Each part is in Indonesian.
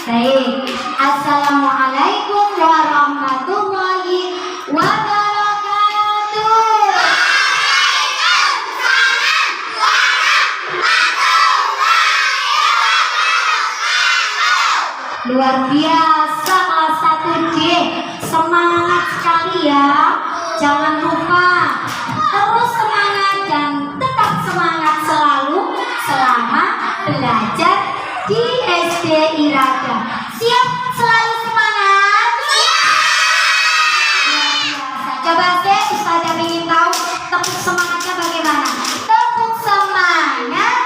Baik. Assalamualaikum warahmatullahi wabarakatuh. Luar biasa kelas 1D. Semangat sekali ya. Jangan lupa terus semangat dan tetap semangat selalu selama belajar di SD Irada. Siap selalu semangat? Luar biasa. Coba deh Ustazah ingin tahu tepuk semangatnya bagaimana? Tepuk semangat.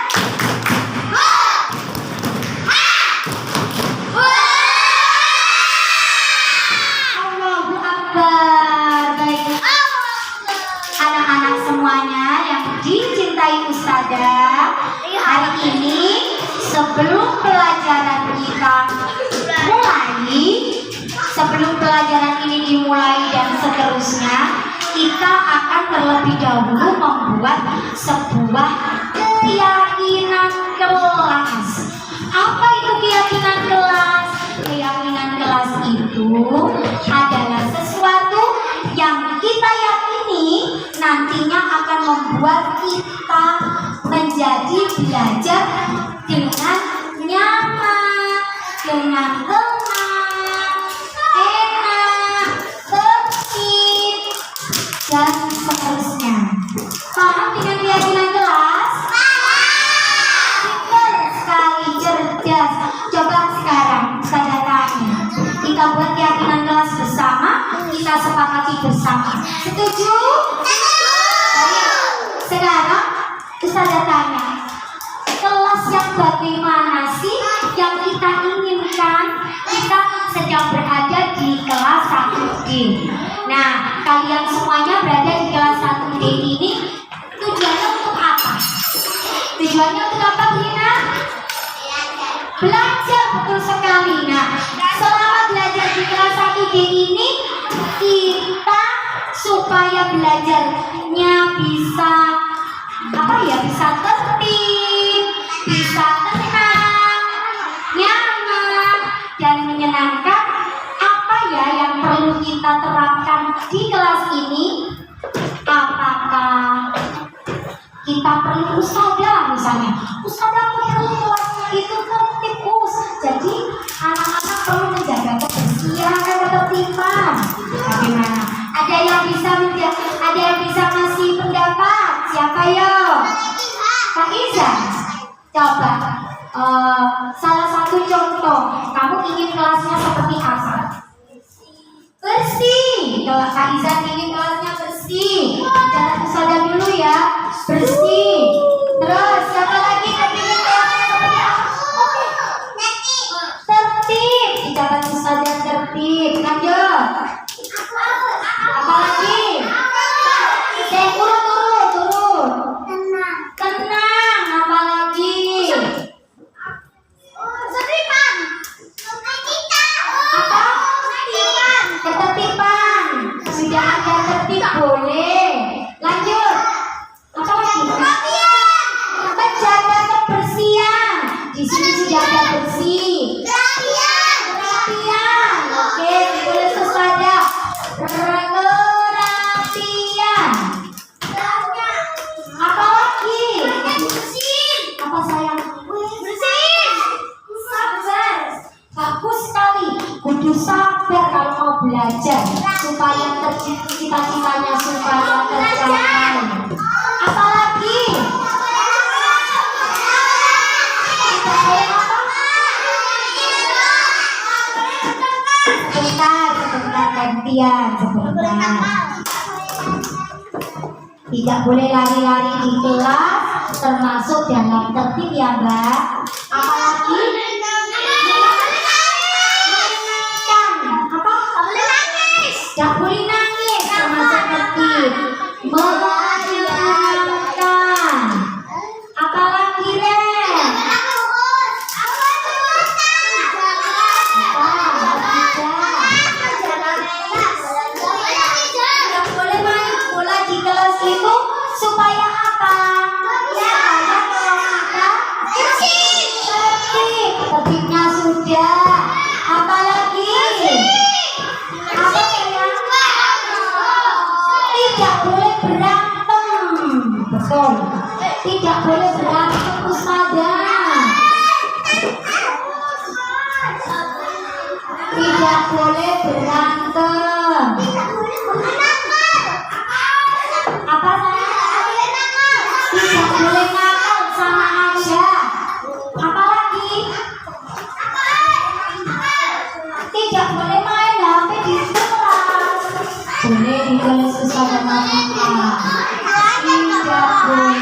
Allahu Akbar. Baik. Anak-anak semuanya yang dicintai Ustazah, hari ini sebelum pelajaran kita ini dimulai dan seterusnya, kita akan terlebih dahulu membuat sebuah keyakinan kelas. Apa itu keyakinan kelas? Keyakinan kelas itu adalah sesuatu yang kita yakini nantinya akan membuat kita menjadi belajar dengan nyaman, dengan tenang, enak, tertib, dan seterusnya. Paham dengan keyakinan kelas? Pintar sekali, cerdas. Coba sekarang saya tanya, kita buat keyakinan kelas bersama, kita sepakati bersama. Setuju? Sekarang saya tanya, kelas yang bagaimana sih yang kita inginkan? Kita sedang berada di kelas 1D. Nah, kalian semuanya berada di kelas 1D ini tujuannya untuk apa? Tujuannya untuk apa, Lina? Belajar, betul sekali. Nah, selama belajar di kelas 1D ini, kita supaya belajarnya bisa bisa tertib, bisa tenang, nyaman, dan menyenangkan. Apa ya yang perlu kita terapkan di kelas ini? Apakah kita perlu Ustazah misalnya? Ustazah perlu kelasnya itu tertib, jadi anak-anak perlu menjaga kebersihan dan ketertiban. Bagaimana? Ada yang bisa ngasih pendapat? Siapa yo? Kak Iza, coba salah satu contoh. Kamu ingin kelasnya seperti apa? Bersih. Kalau Kak Iza ingin kelasnya bersih, jangan Ustazah dulu ya. Bersih. Terus siapa lagi yang ingin kelasnya seperti apa? Tertib. Jangan Ustazah tertib. Lanjut. Apa lagi? Turun. Tenang. Apa lagi? Apa? Ketertiban. Sudah ada tertib, boleh. Lanjut. Apa lagi? Menjaga kebersihan. Di sini sudah ada bersih. Perhatian. Oke, boleh Ustazah. Perhatian. Apa lagi? Apa sayang? Sabar. Bagus sekali. Kudu sabar kalau mau belajar supaya cita-citanya supaya tercapai. Apa lagi? Sebentar gantian, sebentar. Tidak boleh lari-lari di kelas, termasuk dalam tertib ya Mbak. Apalagi tidak boleh nangis, termasuk tertib. Menyenangkan. Apalagi Ren? Tidak boleh main bola di kelas itu supaya apa? Supaya kelas kita bersih. Tidak boleh berantem. Apa sayang? Tidak boleh nakal, sama aja. Apalagi? Tidak boleh main HP di kelas. Boleh ditulis bersama mama. Tidak boleh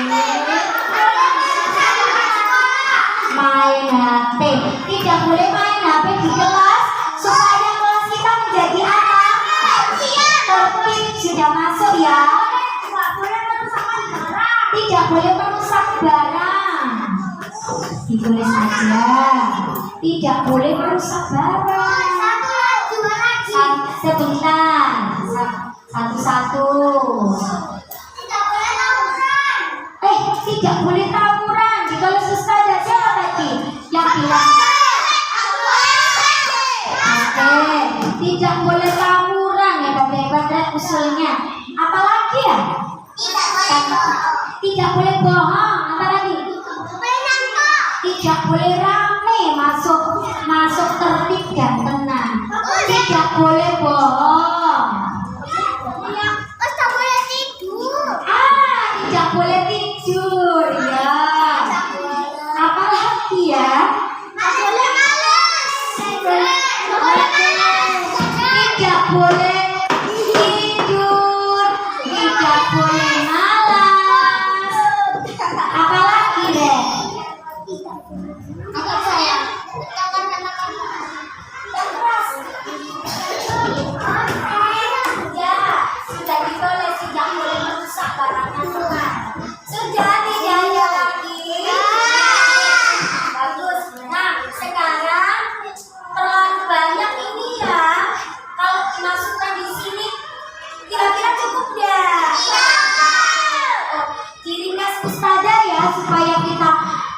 main HP. Tidak boleh main HP di kelas supaya kelas kita menjadi apa? Tertib. Sudah masuk ya. Tidak boleh merusak barang. Ditulis aja. Tidak boleh merusak barang. Sebentar. Satu-satu. Tidak boleh tawuran. Kalau ustazah siapa tadi yang bilang? Oke, tidak boleh tawuran ya, hebat-hebat usulnya. Apalagi ya? Tidak boleh bohong. Apalagi? Tidak boleh rame, masuk tertib dan tenang. Tidak boleh bohong. Tidak boleh tidur ya. Apalagi ya? Tidak boleh tidur. Tidak boleh malas. Apalagi deh? Ya, sudah ditulis tidak boleh merusak barang Tuhan. Sudah tidak ada lagi. Bagus. Nah, sekarang terlalu banyak ini ya. Kalau dimasukkan di sini, kira-kira cukup ya? Diringkas ustazah ya, supaya kita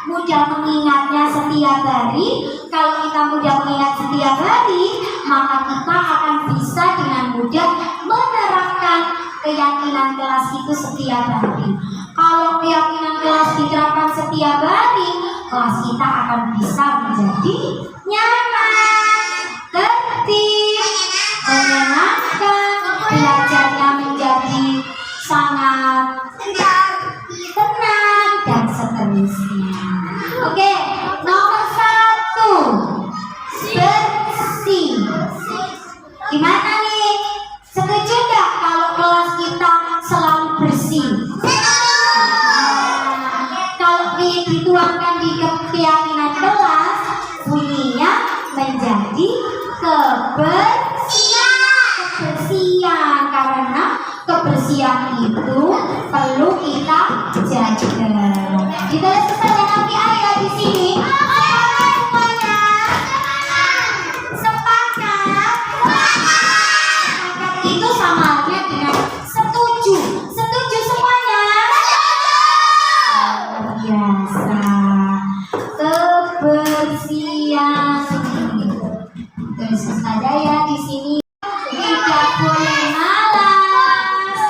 mudah mengingatnya setiap hari. Kalau kita mudah mengingat setiap hari, maka kita akan bisa dengan mudah menerapkan keyakinan kelas itu setiap hari. Kalau keyakinan kelas diterapkan setiap hari, kelas kita akan bisa menjadi nyaman, tertib, menyenangkan, belajarnya menjadi sangat tenang, dan seterusnya. Oke, nomor 1, bersih. Gimana nih? Setuju nggak kalau kelas kita selalu bersih? Kalau dituangkan di keyakinan kelas, bunyinya menjadi kebersihan. Karena kebersihan itu perlu kita jaga. Kita lihat nanti ayat di sini. Semuanya sepakat. Sepakat itu sama halnya dengan setuju. Setuju semuanya? Biasa. Kebersihan. Terus saja ya di sini. Tidak boleh malas.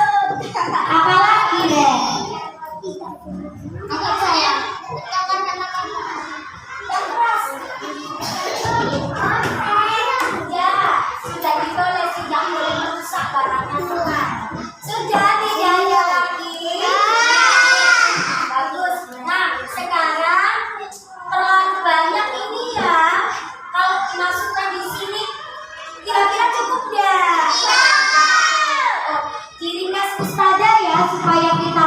Apalagi deh? Agak sayang. Ya, sudah ditulis tidak boleh merusak barang Tuhan. Sudah tidak ada lagi. Bagus. Nah, sekarang terlalu banyak ini ya. Kalau dimasukkan di sini, kira-kira cukup ya? Diringkas ustazah ya, supaya kita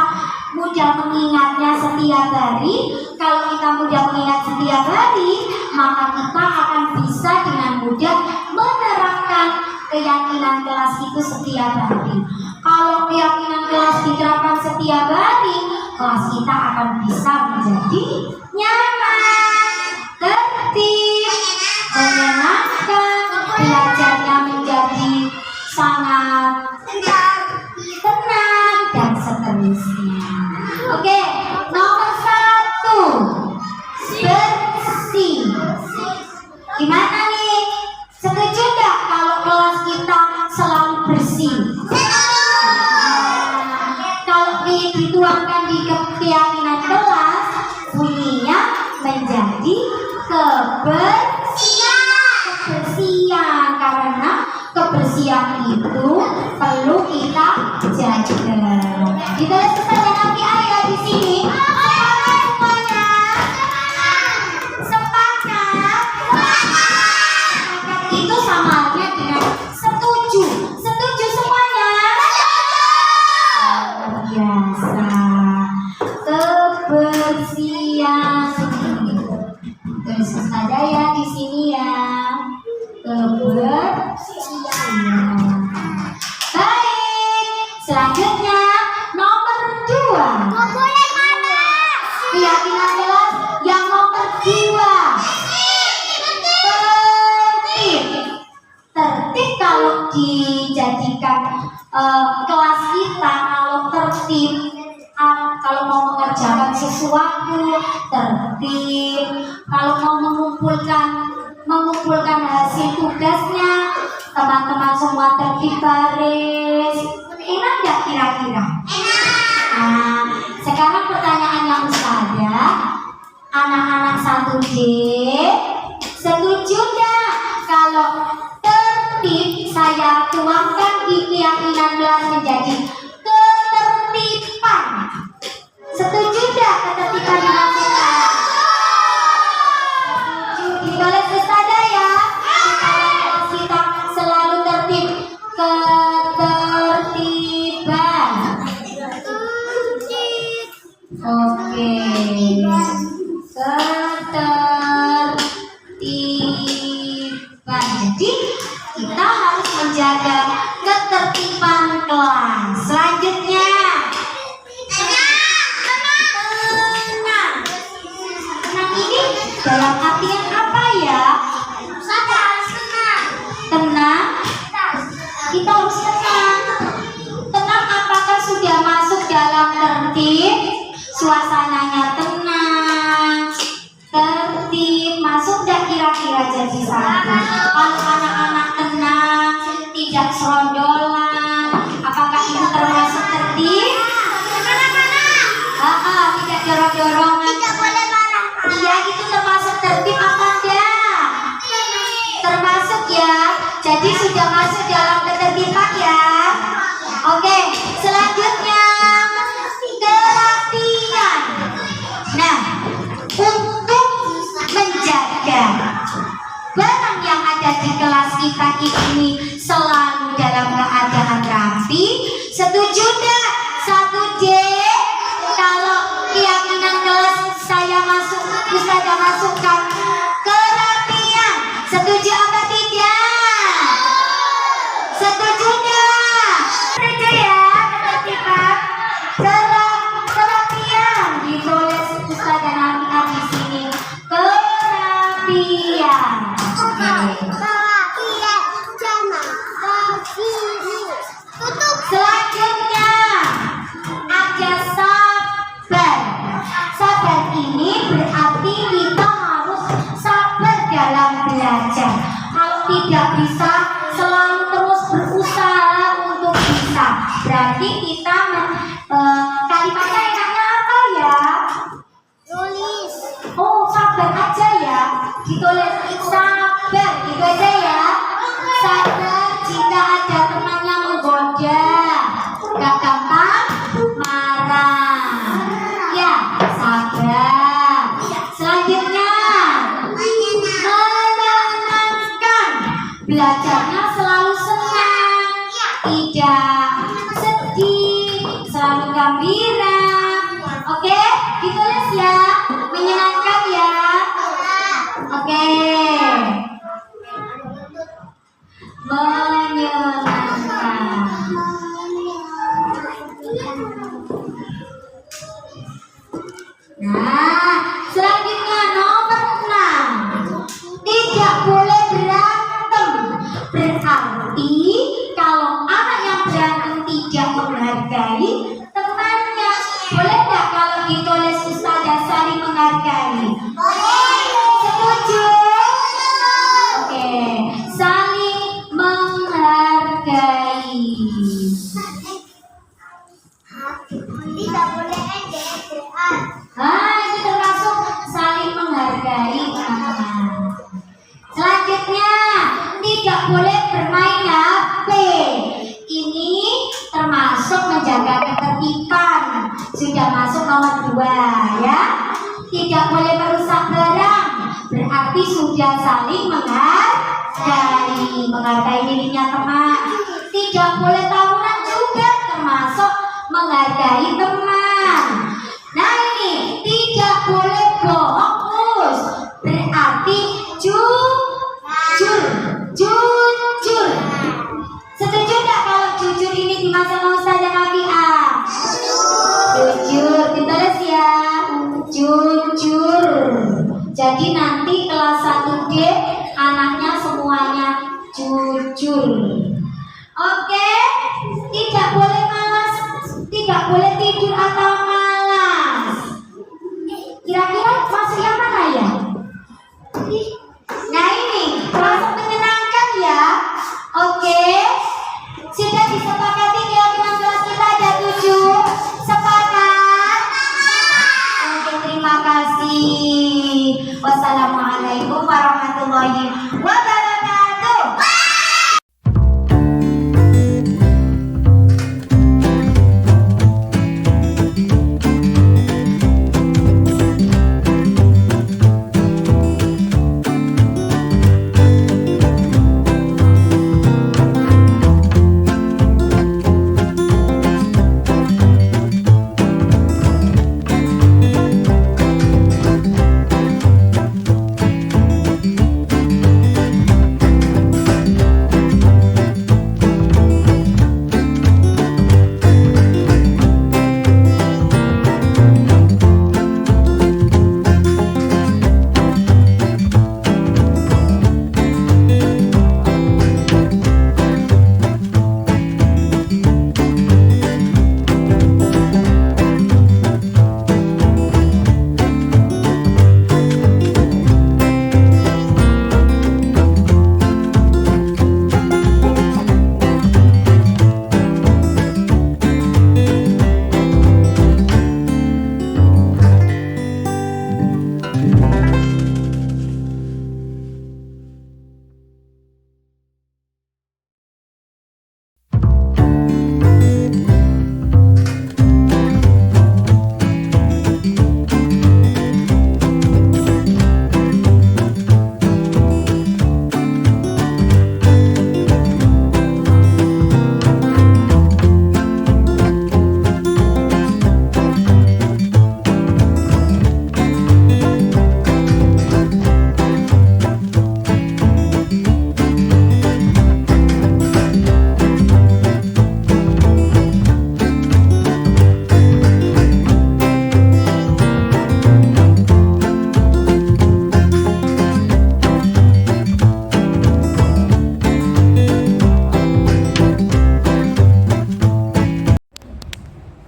mudah mengingatnya setiap hari. Kalau kita mudah mengingat setiap hari, maka kita akan bisa dengan mudah menerapkan keyakinan kelas itu setiap hari. Kalau keyakinan kelas diterapkan setiap hari, kelas kita akan bisa menjadi nyaman, tertib, menyenangkan, belajarnya menjadi sangat tenang, dan seterusnya. Oke, nomor 1, bersih. Gimana nih? Setuju nggak kalau kelas kita selalu bersih? Kalau dituangkan di keyakinan kelas, bunyinya menjadi kebersihan. yang itu perlu kita jaga. Ditulis Ustazah Nafia ya di sini. Semuanya sepakat. Itu sama halnya dengan setuju. Setuju semuanya. Biasa. Kebersihan. Tulis Ustazah ya di sini ya. Kebersihan. Baik, selanjutnya nomor 2. Keyakinan jelas yang nomor 2. Tertib kalau dijadikan kelas kita, kalau tertib, kalau mau mengerjakan sesuatu tertib, kalau mau mengumpulkan hasil tugasnya, teman-teman semua tertib baris. Enak nggak kira-kira? Nah, sekarang pertanyaannya Ustazah, anak-anak 1D setuju nggak kalau tertib saya tuangkan di keyakinan kelas menjadi ketertiban? Setuju nggak ketertiban dimasukkan? Ditulis Ustazah ya. Kita selalu tertib. Ketertiban. Oke. Ketertiban. Jadi kita harus menjaga ketertiban kelas. Selanjutnya. Tenang ini dalam artian apa ya? Tenang. Kita harus tenang. Tenang apakah sudah masuk dalam tertib? Suasananya tenang, tertib, masuk dan kira-kira jadi satu. Kalau anak-anak tenang, tidak serondolan, apakah itu termasuk tertib? Tidak dorong-dorongan. Iya, itu termasuk tertib apa enggak? Termasuk ya. Jadi sudah masuk dalam ketertiban ya. Oke, selanjutnya kerapian. Nah, untuk menjaga barang yang ada di kelas kita ini selalu dalam keadaan rapi, setuju enggak 1D? Kalau keyakinan kelas saya masuk, Ustazah masukkan kerapian. Setuju apa tidak? Setuju enggak? Setuju ya, ketertiban. Kerapian. Ditulis Ustazah Nafia di sini. Kerapian. Selanjutnya ada sabar. Sabar ini berarti kita harus sabar dalam belajar. Kalau tidak bisa, selalu terus berusaha untuk bisa. Berarti kita kalimatnya enaknya apa ya? Tulis. Oh, sabar aja ya. Ditulis sabar, gitu aja ya. Sabar jika ada teman yang menggoda. Gak gampang marah. Ya, sabar. Selanjutnya menyenangkan. Belajarnya selalu senang, tidak sedih, selalu gembira. Oke, ditulis ya. Menyenangkan ya. Oke. Menyenangkan. Nah, selanjutnya nomor 6. Tidak boleh berantem. Berarti kalau anak yang berantem tidak menghargai temannya. Boleh nggak kalau ditulis Ustazah saling menghargai? Setuju? Oke, saling menghargai. Tidak boleh ejek-ejekan. Itu termasuk saling menghargai teman-teman. Selanjutnya, tidak boleh bermain HP. saling menghargai dirinya teman. Tidak boleh tawuran juga, termasuk menghargai teman. Nah ini tidak boleh bohong, berarti jujur. Setuju nggak kalau jujur ini dimaksud Ustazah Nafiah? Jujur, ditulis ya. Jujur. Jadi nanti kelas 1D anaknya semuanya jujur. Oke? Tidak boleh malas, tidak boleh tidur atau malas. Kira-kira masuk yang mana ya? Nah ini termasuk menyenangkan ya. Oke, sudah disepakati keyakinan kelas kita ada 7. Sepakat? Oke, terima kasih. Wassalamualaikum warahmatullahi wabarakatuh.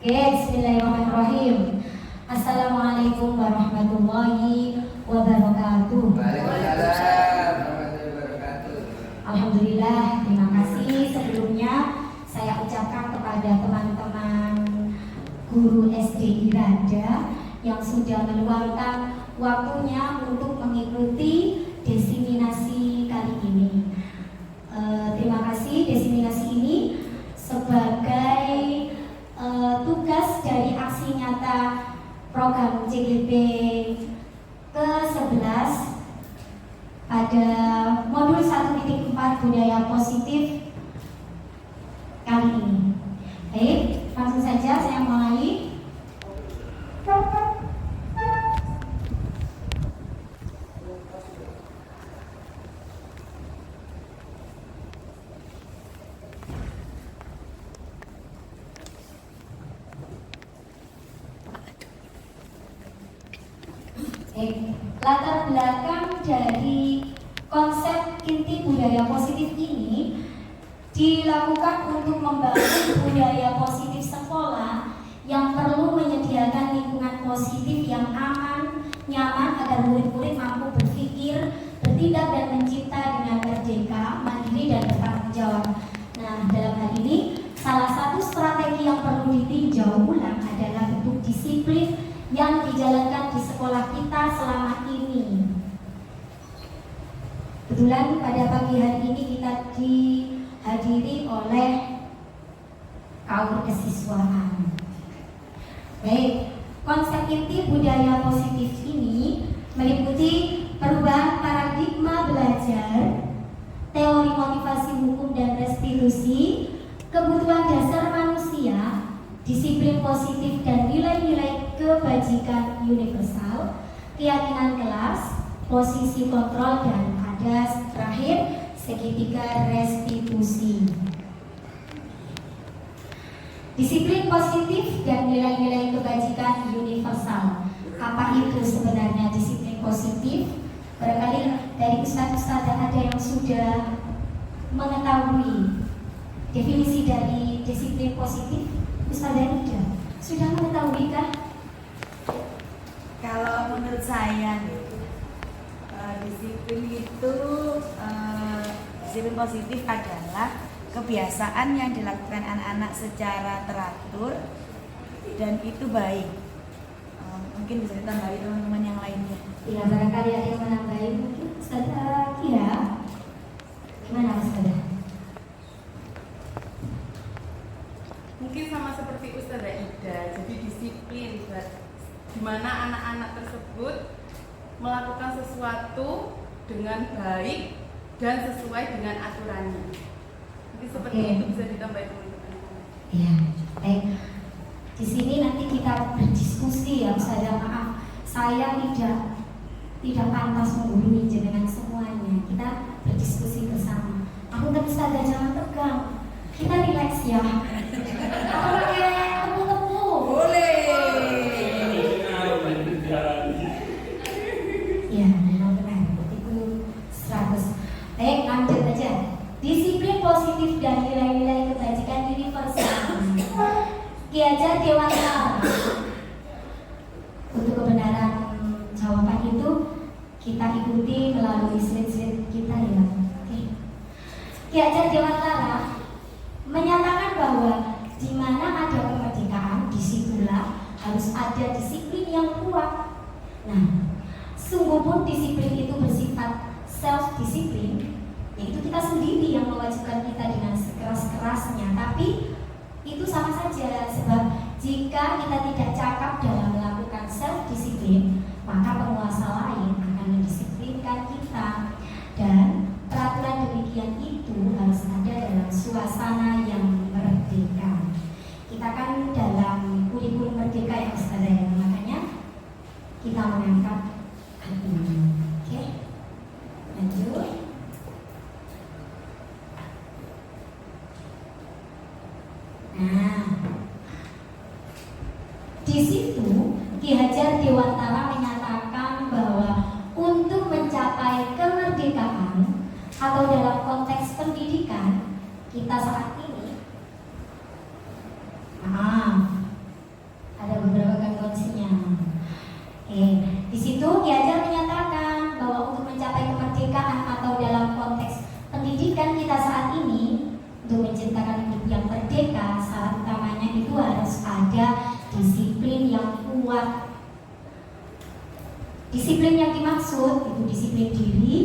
Bismillahirrahmanirrahim. Assalamualaikum warahmatullahi wabarakatuh. Waalaikumsalam warahmatullahi wabarakatuh. Alhamdulillah, terima kasih sebelumnya saya ucapkan kepada teman-teman guru SD Irada yang sudah meluangkan waktunya untuk mengikuti desiminasi kali ini. Terima kasih. Desiminasi ini sebagai tugas dari aksi nyata program CGP ke-11 pada modul 1.4 budaya positif kali ini. Baik, langsung saja saya mulai. Latar belakang dari konsep inti budaya positif ini dilakukan untuk membangun budaya positif sekolah yang perlu menyediakan lingkungan positif yang aman, nyaman agar murid-murid mampu berpikir, bertindak dan mencipta dengan merdeka, mandiri dan bertanggung jawab. Nah, dalam hal ini salah satu strategi yang perlu ditinjau ulang adalah bentuk disiplin yang dijalankan di sekolah kita selama ini. Kebetulan pada pagi hari ini kita dihadiri oleh kaum kesiswaan. Baik, konsep inti budaya positif ini meliputi perubahan paradigma paradigma belajar, teori motivasi hukum dan restitusi, kebutuhan dasar manusia, disiplin positif dan nilai-nilai kebajikan universal, keyakinan kelas, posisi kontrol, dan ada terakhir segitiga restitusi. Disiplin positif dan nilai-nilai kebajikan universal. Apa itu sebenarnya disiplin positif? Barangkali dari ustadz-ustadz ada yang sudah mengetahui definisi dari disiplin positif. Ustazah Ida sudah mengetahui kah? Kalau menurut saya disiplin itu disiplin positif adalah kebiasaan yang dilakukan anak-anak secara teratur dan itu baik. Mungkin bisa ditambahi teman-teman yang lainnya. Ya, barangkali ada yang menambahi. Mungkin Ustazah Kira, gimana Ustazah? Mungkin sama seperti Ustazah Ida, jadi disiplin di mana anak-anak tersebut melakukan sesuatu dengan baik dan sesuai dengan aturannya. Jadi seperti itu bisa ditambahin teman-teman. Iya, baik. Di sini nanti kita berdiskusi ya, Ustazah. Maaf, saya tidak pantas menggurui jenengan semuanya. Kita berdiskusi bersama. Aku dan Ustazah jangan tegang. Kita relax ya. Apa pakai temu-temu? Boleh. Ya, memang benar. Itu 100. Baik, lanjut aja. Disiplin positif dan nilai-nilai kebajikan universal. Ki Hajar Dewantara. Untuk kebenaran jawaban itu kita ikuti melalui slide-slide kita ya. Oke. Ki Hajar Dewantara menyatakan bahwa di mana ada kemerdekaan, disitulah harus ada disiplin yang kuat. Nah, sungguh pun disiplin itu bersifat self-disiplin, yaitu kita sendiri yang mewajibkan kita dengan sekeras-kerasnya. Tapi itu sama saja, sebab jika kita tidak cakap dalam melakukan self-disiplin, maka penguasa lain akan mendisiplinkan kita. Dan peraturan demikian itu harus ada dalam suasana yang merdeka. Kita kan dalam kurikulum merdeka yang Ustazah, makanya kita mengangkat hal ini. Oke, lanjut. Nah, di situ Ki Hajar Dewantara menyatakan bahwa untuk mencapai kemerdekaan atau dalam konteks pendidikan kita saat ini, ada beberapa gangguan sinyal. Di situ Ki Hajar menyatakan bahwa untuk mencapai kemerdekaan atau dalam konteks pendidikan kita saat ini, untuk menciptakan hidup yang merdeka, syarat utamanya itu harus ada disiplin yang kuat. Disiplin yang dimaksud itu disiplin diri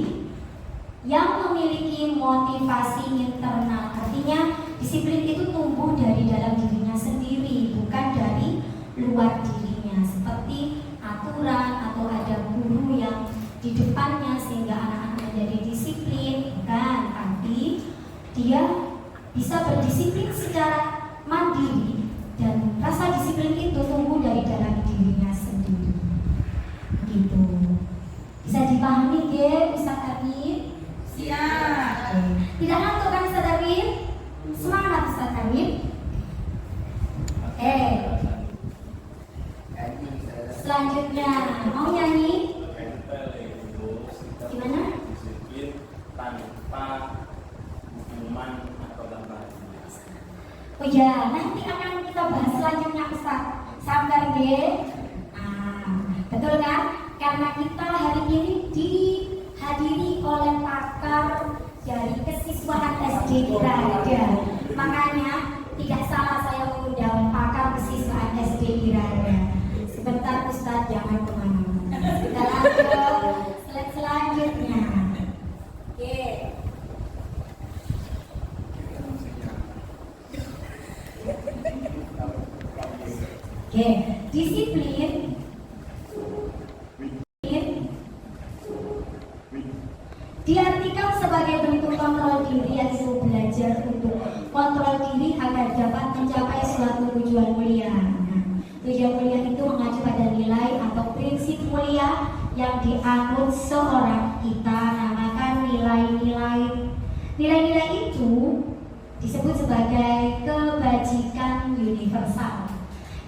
yang memiliki motivasi internal. Artinya disiplin itu tumbuh dari dalam dirinya sendiri, bukan dari luar dirinya, seperti aturan atau ada guru yang di depannya sehingga anak-anak menjadi disiplin, bukan, tapi dia bisa berdisiplin secara mandiri dan rasa disiplin itu tumbuh dari dalam dirinya sendiri. Begitu. Bisa dipahami ya, Ustaz Amin? Siap. Tidak ngantuk kan Ustaz Amin? Semangat Ustaz Amin. Selanjutnya mau nyanyi? Gimana? Disiplin tanpa hukuman atau tanpa. Oh ya, nanti akan kita bahas selanjutnya Ustaz. Sabar ya. Betul kan? Karena kita hari ini dihadiri oleh pakar dari kesiswaan SD Girada. Makanya tidak salah saya mengundang pakar kesiswaan SD Girada. Sebentar Ustaz, jangan kemana-mana. Kita lanjut slide selanjutnya. Oke. Oke, disiplin Namun seorang kita namakan nilai-nilai. Nilai-nilai itu disebut sebagai kebajikan universal.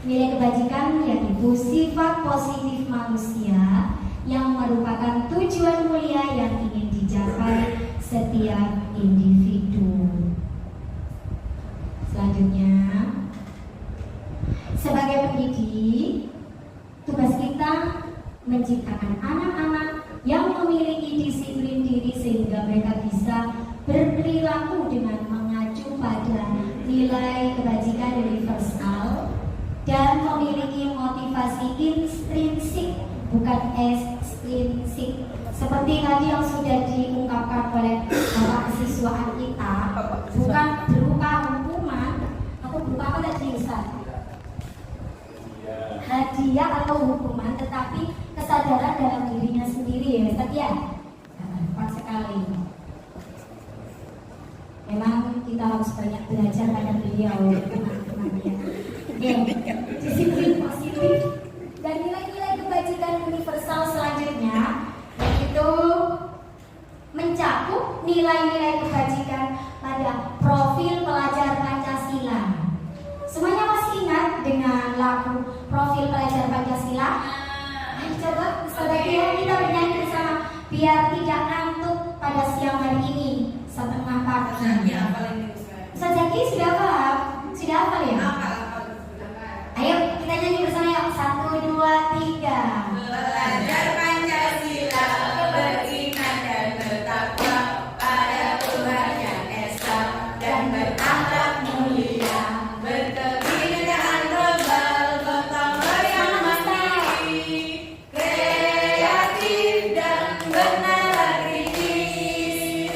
Nilai kebajikan yaitu sifat positif manusia yang merupakan tujuan mulia yang ingin dicapai setiap individu. Selanjutnya, sebagai pendidik, tugas kita menciptakan anak-anak yang memiliki disiplin diri sehingga mereka bisa berperilaku dengan mengacu pada nilai kebajikan universal dan memiliki motivasi intrinsik bukan ekstrinsik, seperti tadi yang sudah diungkapkan oleh Bapak kesiswaan kita, bukan berupa hukuman atau berupa apa tadi Ustaz? Hadiah atau hukuman, tetapi kesadaran dalam dirinya sendiri ya Ustaz ya. Tepat sekali. Memang kita harus banyak belajar pada beliau teman-teman ya. Disiplin positif dan nilai-nilai kebajikan universal selanjutnya yaitu mencakup nilai-nilai kebajikan pada profil pelajar Pancasila. Semuanya masih ingat dengan lagu profil pelajar Pancasila? Ayo coba saudara kita bernyanyi bersama biar tidak ngantuk pada siang hari ini setengah pagi. Ustaz Zaki sudah paham? Sudah hafal ya? Ayo kita nyanyi bersama ya. 1, 2, 3. Belajar Pancasila, beriman dan bertakwa pada Tuhan yang esa dan berakhlak mulia, berkebinekaan global, gotong royong mandiri, kreatif dan bernalar kritis.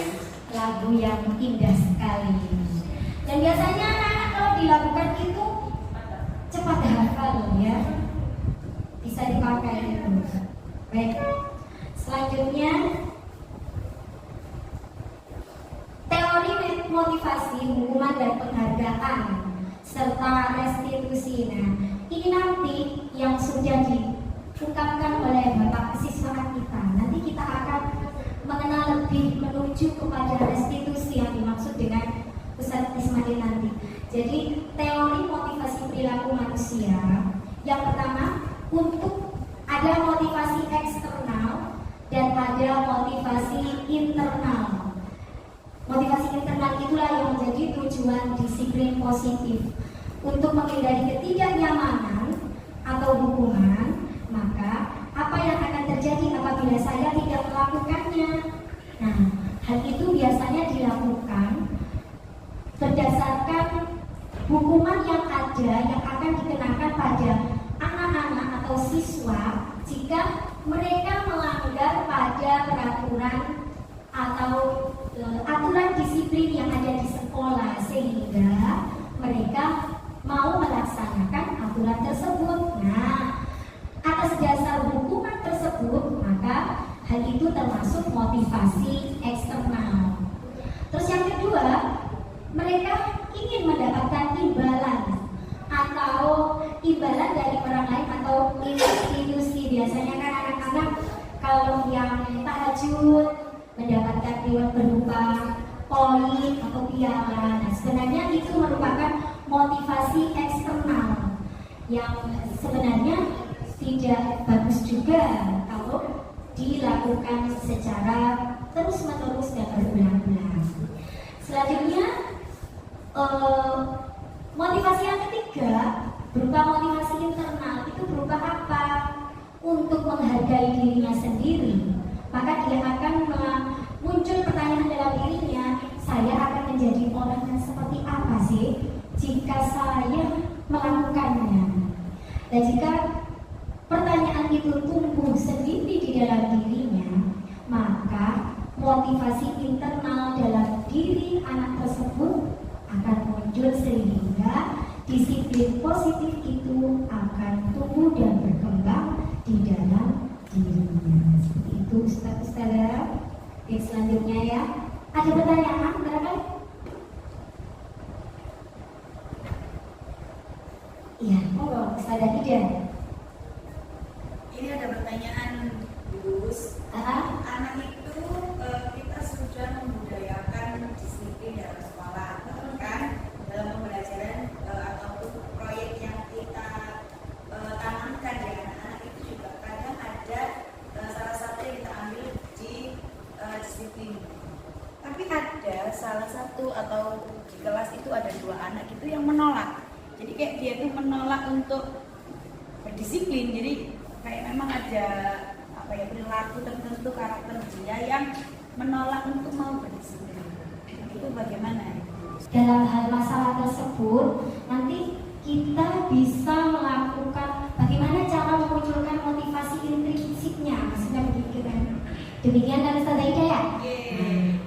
Lagu yang indah sekali. Dan biasanya anak-anak kalau dilakukan itu cepat hafal ya. Bisa dipakai itu. Baik. Selanjutnya teori motivasi, hukuman dan penghargaan serta restitusi. Nah, ini nanti yang sudah diungkapkan oleh Bapak kesiswaan kita. Nanti kita akan mengenal lebih menuju kepada restitusi yang dimaksud dengan Ustaz Ismail nanti. Jadi teori motivasi perilaku manusia yang pertama untuk ada motivasi eksternal dan ada motivasi internal. Motivasi internal itulah yang menjadi tujuan disiplin positif untuk menghindari ketidaknyamanan atau hukuman. Maka apa yang akan terjadi apabila saya tidak melakukannya? Nah, hal itu biasanya dilakukan berdasarkan hukuman yang ada yang akan dikenakan pada anak-anak atau siswa jika mereka melanggar pada peraturan atau aturan disiplin yang ada di sekolah sehingga mereka mau melaksanakan aturan tersebut. Nah, atas dasar hukuman tersebut maka hal itu termasuk motivasi eksternal. Terus yang kedua, mereka ingin mendapatkan imbalan atau imbalan dari orang lain atau institusi. Biasanya kan anak-anak kalau yang tahajud mendapatkan reward berupa poin atau piala. Nah, sebenarnya itu merupakan motivasi eksternal yang sebenarnya tidak bagus juga kalau dilakukan secara terus-menerus dan berulang-ulang. Selanjutnya motivasi yang ketiga berupa motivasi internal. Itu berupa apa? Untuk menghargai dirinya sendiri. Maka dia akan muncul pertanyaan dalam dirinya, saya akan menjadi orang yang seperti apa sih jika saya melakukannya? Dan jika pertanyaan itu tumbuh sendiri di dalam dirinya, maka motivasi internal dalam diri anak tersebut akan muncul sehingga disiplin positif itu akan tumbuh dan berkembang di dalam dirinya. Seperti itu Ustaz-Ustazah. Oke, selanjutnya ya. Ada pertanyaan barangkali? Iya, monggo Ustazah Ida. Ini ada pertanyaan Gus. salah satu atau di kelas itu ada 2 anak gitu yang menolak. Jadi kayak dia tuh menolak untuk berdisiplin. Jadi kayak memang ada apa ya, perilaku tertentu karakter dia yang menolak untuk mau berdisiplin. Itu bagaimana? Dalam hal masalah tersebut, nanti kita bisa melakukan bagaimana cara memunculkan motivasi intrinsiknya, maksudnya begitu kan? Demikian kan Ustazah Ida ya?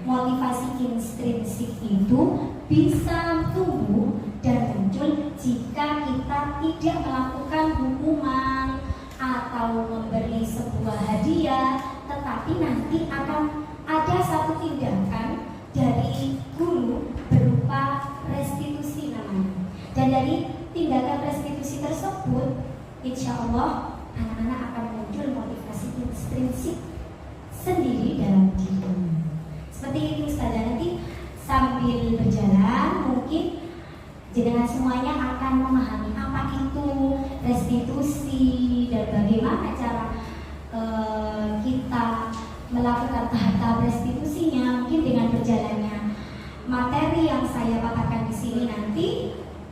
Motivasi intrinsik itu bisa tumbuh dan muncul jika kita tidak melakukan hukuman atau memberi sebuah hadiah, tetapi nanti akan ada satu tindakan dari guru berupa restitusi namanya. Dan dari tindakan restitusi tersebut, insya Allah anak-anak akan muncul motivasi intrinsik sendiri dalam diri. Seperti itu Ustazah, nanti sambil berjalan mungkin jenengan semuanya akan memahami apa itu restitusi dan bagaimana cara kita melakukan tahap-tahap restitusinya. Mungkin dengan berjalannya materi yang saya paparkan di sini nanti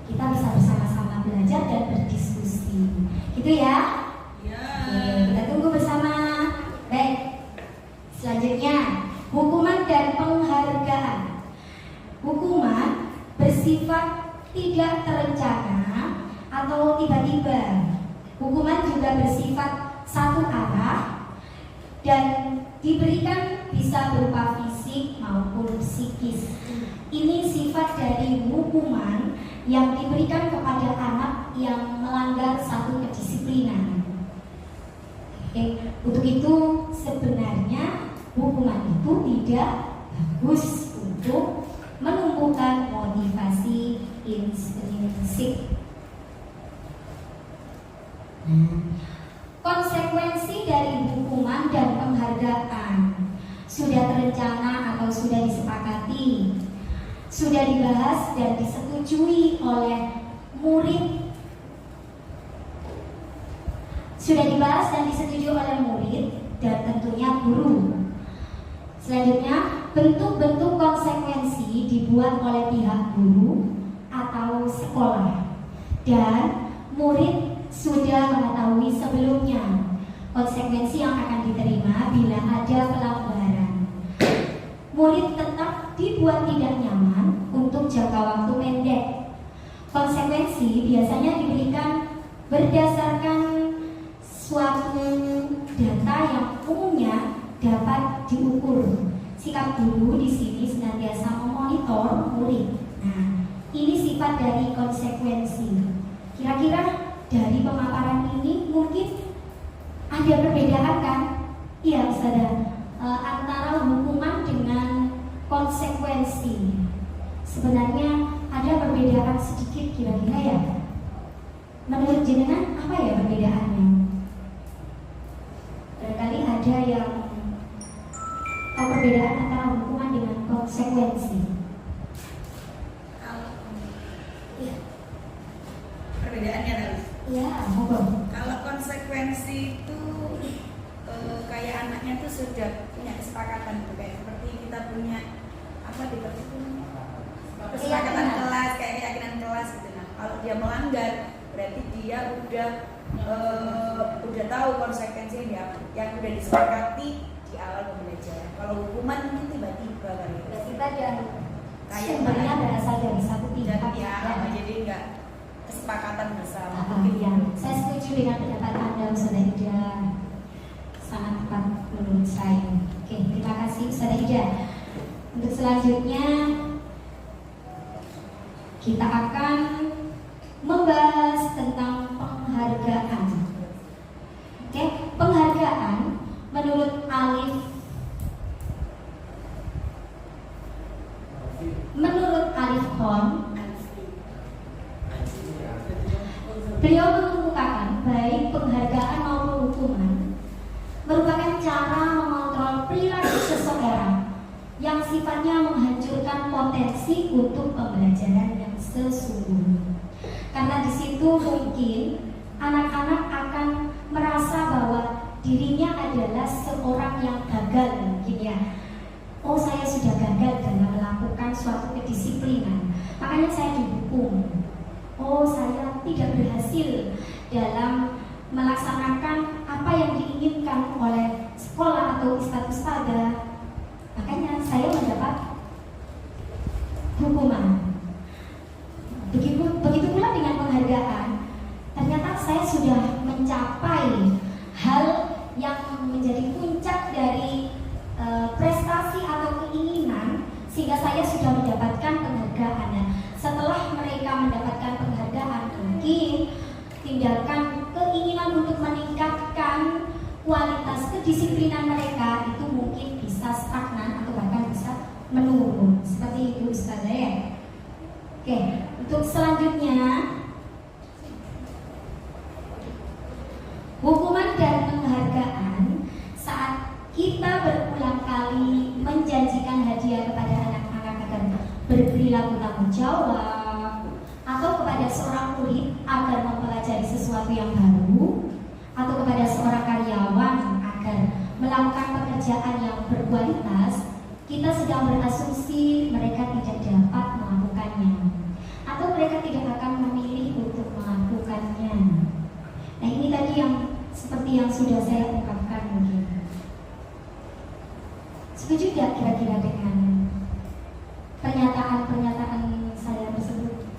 kita bisa bersama-sama belajar dan berdiskusi. Gitu ya? Oke, kita tunggu bersama. Baik. Selanjutnya, hukuman dan penghargaan. Hukuman bersifat tidak terencana atau tiba-tiba. Hukuman juga bersifat satu arah dan diberikan bisa berupa fisik maupun psikis. Ini sifat dari hukuman yang diberikan kepada anak yang melanggar satu kedisiplinan. Untuk itu sebenarnya hukuman itu tidak bagus untuk menumbuhkan motivasi intrinsik. Konsekuensi dari hukuman dan penghargaan sudah terencana atau sudah disepakati, sudah dibahas dan disetujui oleh murid, sudah dibahas dan disetujui oleh murid dan tentunya guru. Selanjutnya, bentuk-bentuk konsekuensi dibuat oleh pihak guru atau sekolah dan murid sudah mengetahui sebelumnya konsekuensi yang akan diterima bila ada pelanggaran. Murid tetap dibuat tidak nyaman untuk jangka waktu pendek. Konsekuensi biasanya diberikan berdasarkan suatu data yang umumnya dapat diukur. Sikap guru di sini senantiasa memonitor murid. Nah, ini sifat dari konsekuensi. Kira-kira dari pemaparan ini mungkin ada perbedaan kan? Iya, Ustazah, antara hukuman dengan konsekuensi. Sebenarnya ada perbedaan sedikit kira-kira ya. Menurut jenengan apa ya perbedaannya? Barangkali ada yang tahu perbedaan antara hukuman dengan konsekuensi. Iya. Perbedaannya tadi. Iya, monggo. Kalau konsekuensi itu kayak anaknya tuh sudah punya kesepakatan gitu, kayak seperti kita punya apa di kelas itu kesepakatan kelas, kayak keyakinan kelas gitu. Nah, kalau dia melanggar berarti dia udah tahu konsekuensinya dia yang udah disepakati di awal pembelajaran. Kalau hukuman mungkin tiba-tiba kali ya. Tiba-tiba dan Kayak sumbernya mana? berasal dari satu pihak. Jadi enggak kesepakatan bersama. Ya, saya setuju dengan pendapat Anda, Ustazah Ida. Sangat tepat menurut saya. Oke, terima kasih Ustazah Ida. Untuk selanjutnya kita akan membahas tentang penghargaan. Oke, penghargaan menurut Alif Hon, beliau mengemukakan baik penghargaan maupun hukuman merupakan cara mengontrol perilaku seseorang yang sifatnya menghancurkan potensi untuk pembelajaran yang sesungguhnya. Karena di situ mungkin anak-anak akan merasa bahwa dirinya adalah seorang yang gagal mungkin ya. Oh, saya sudah gagal dalam melakukan suatu kedisiplinan. Makanya saya dihukum. Oh, saya tidak berhasil dalam melaksanakan apa yang diinginkan oleh sekolah atau ustadz-ustadzah. Makanya saya mendapat hukuman. Begitu pula dengan penghargaan. Ternyata saya sudah mencapai hal yang menjadi puncak dari prestasi atau keinginan, sehingga saya sudah mendapatkan penghargaan. Nah, setelah mereka mendapatkan penghargaan, mungkin tindakan keinginan untuk meningkatkan kualitas kedisiplinan mereka itu mungkin bisa stagnan atau bahkan bisa menurun. Seperti itu Ustazah ya. Oke, untuk selanjutnya hukuman dan penghargaan saat kita berulang kali menjanjikan hadiah kepada anak-anak agar berperilaku tanggung jawab, atau kepada seorang murid agar mempelajari sesuatu yang baru, atau kepada seorang karyawan agar melakukan pekerjaan yang berkualitas, kita sedang berasumsi mereka tidak dapat melakukannya, atau mereka tidak akan memilih untuk melakukannya. Nah, ini tadi yang seperti yang sudah saya ungkapkan mungkin. Setuju tidak kira-kira dengan pernyataan-pernyataan saya tersebut?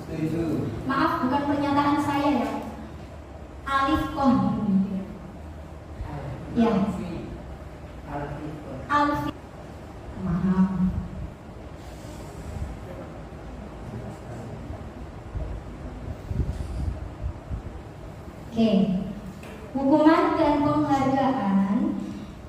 Setuju. Maaf, bukan pernyataan saya ya. Alif Kon. Ya. Alfi. Maaf. Oke. Hukuman dan penghargaan.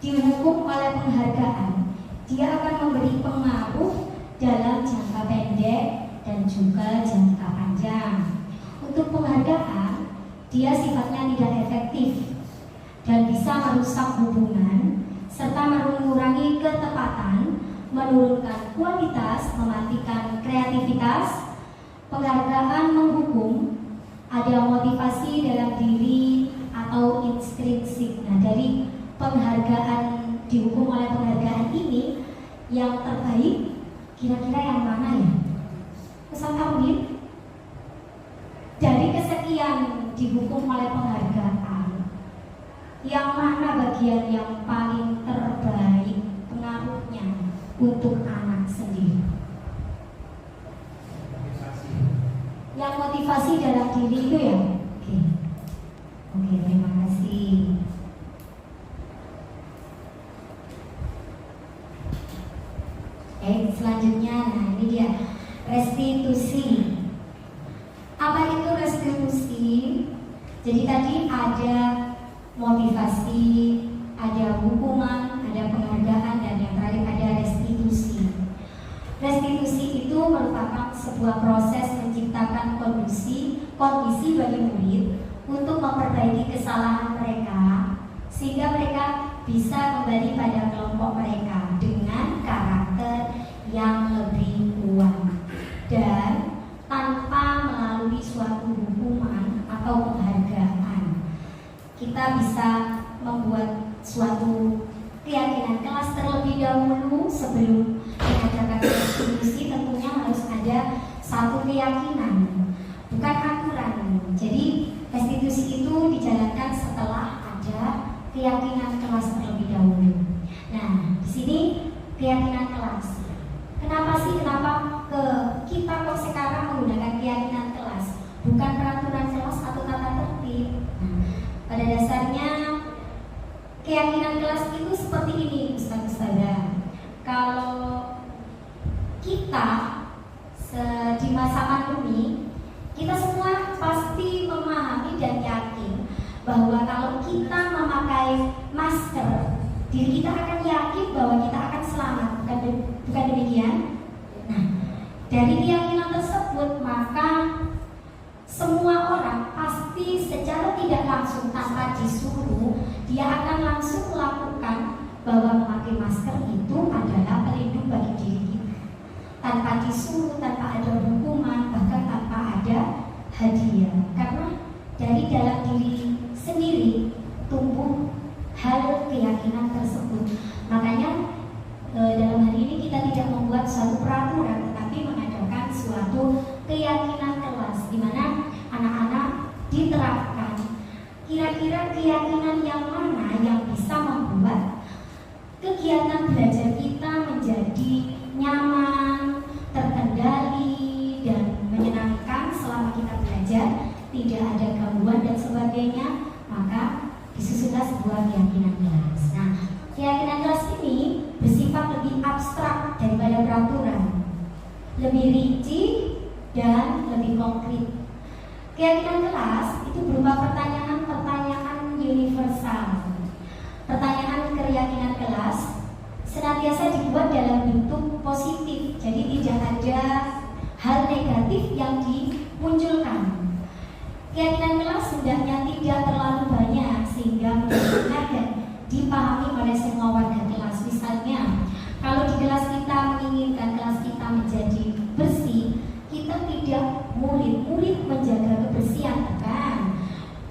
Dihukum oleh penghargaan, dia akan memberi pengaruh dalam jangka pendek dan juga jangka panjang. Untuk penghargaan, dia sifatnya tidak efektif dan bisa merusak hubungan serta mengurangi ketepatan, menurunkan kualitas, mematikan kreativitas. Penghargaan menghukum, ada motivasi dalam diri atau intrinsik. Nah, dari penghargaan, dihukum oleh penghargaan ini, yang terbaik kira-kira yang mana ya? Pesan kamu dari kesekian dihukum oleh penghargaan, yang mana bagian yang paling terbaik pengaruhnya untuk anak sendiri? Yang motivasi dalam diri itu ya? Oke, terima kasih. Selanjutnya, nah ini dia restitusi. Apa itu restitusi? Jadi tadi ada motivasi, ada hukuman, ada penghargaan, dan yang terakhir ada restitusi. Restitusi itu merupakan sebuah proses menciptakan kondisi bagi murid untuk memperbaiki kesalahan mereka, sehingga mereka bisa kembali pada kelompok mereka dengan karakter yang lebih kuat dan tanpa melalui suatu hukuman atau penghargaan. Kita bisa membuat suatu keyakinan kelas terlebih dahulu sebelum mengadakan restitusi. Tentunya harus ada satu keyakinan, bukan aturan. Jadi restitusi itu dijalankan setelah ada keyakinan kelas terlebih dahulu. Nah, di sini keyakinan kelas. Kenapa kita kok sekarang menggunakan keyakinan kelas, bukan peraturan kelas atau tata tertib? Nah, pada dasarnya keyakinan kelas itu seperti ini, Ustaz-Ustazah. Kalau kita di masa pandemi, kita semua pasti memahami dan yakin bahwa kalau kita memakai masker, diri kita akan yakin bahwa kita akan selamat, bukan demikian? Nah, dari keyakinan tersebut, maka semua orang pasti secara tidak langsung tanpa disuruh, dia akan langsung melakukan bahwa memakai masker itu adalah pelindung bagi diri kita, tanpa disuruh, tanpa ada hukuman, bahkan tanpa ada hadiah. Karena dari dalam diri sendiri tumbuh hal keyakinan tersebut. Makanya dalam hari ini kita tidak membuat keyakinan yang mana yang bisa membuat kegiatan belajar kita menjadi nyaman, terkendali, dan menyenangkan selama kita belajar, tidak ada gangguan dan sebagainya, maka disusunlah sebuah keyakinan kelas. Nah, keyakinan kelas ini bersifat lebih abstrak daripada peraturan, lebih rinci dan lebih konkret. Keyakinan kelas itu berupa pertanyaan-pertanyaan universal. Pertanyaan keyakinan kelas senantiasa dibuat dalam bentuk positif, jadi tidak ada hal negatif yang dimunculkan. Keyakinan kelas hendaknya tidak terlalu banyak sehingga mudah dan dipahami oleh semua warga kelas. Misalnya, kalau di kelas kita menginginkan kelas kita menjadi bersih, kita tidak murid menjaga kebersihan, kan?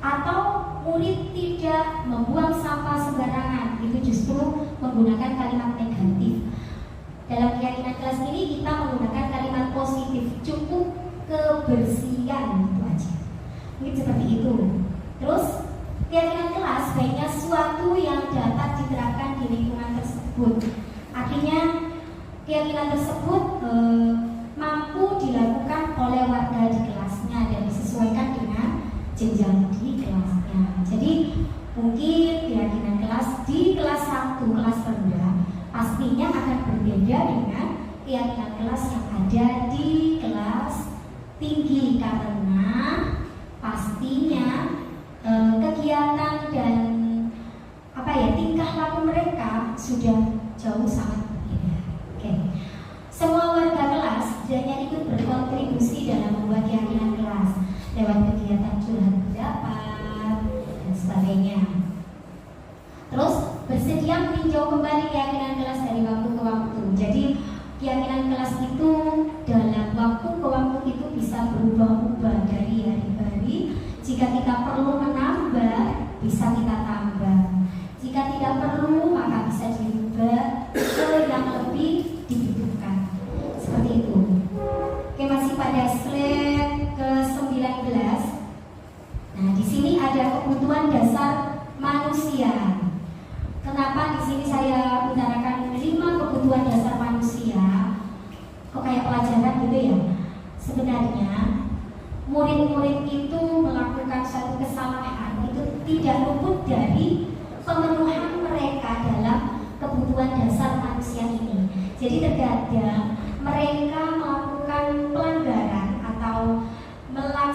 Atau murid tidak membuang sampah sembarangan, itu justru menggunakan kalimat negatif. Dalam keyakinan kelas ini kita menggunakan kalimat positif, cukup kebersihan, itu aja. Mungkin seperti itu. Terus keyakinan kelas baiknya suatu yang dapat diterapkan di lingkungan tersebut. Artinya keyakinan tersebut mampu dilakukan oleh warga di kelasnya dan disesuaikan dengan jenjang di kelasnya. Jadi mungkin keyakinan kelas di kelas 1, kelas rendah pastinya akan berbeda dengan keyakinan kelas yang ada di kelas tinggi, karena pastinya kegiatan dan tingkah laku mereka sudah jauh sangat berbeda. Oke. Semua warga kelas setidaknya ikut berkontribusi dalam membuat keyakinan kelas lewat kegiatan curhat pendapat dan sebagainya. Terus bersedia meninjau kembali keyakinan kelas dari waktu ke waktu. Jadi keyakinan kelas itu dalam waktu ke waktu itu bisa berubah-ubah dari hari ke hari. Jika kita perlu menambah, bisa kita tambah. Jika tidak perlu, maka bisa dirubah ke yang lebih dibutuhkan. Seperti itu. Oke, masih pada slide ke-19. Nah, di sini ada kebutuhan dasar manusia. Kenapa di sini saya utarakan 5 kebutuhan dasar manusia? Kok kayak pelajaran gitu ya? Sebenarnya murid-murid itu melakukan suatu kesalahan itu tidak luput dari pemenuhan mereka dalam kebutuhan dasar manusia ini. Jadi terkadang mereka melakukan pelanggaran atau melanggar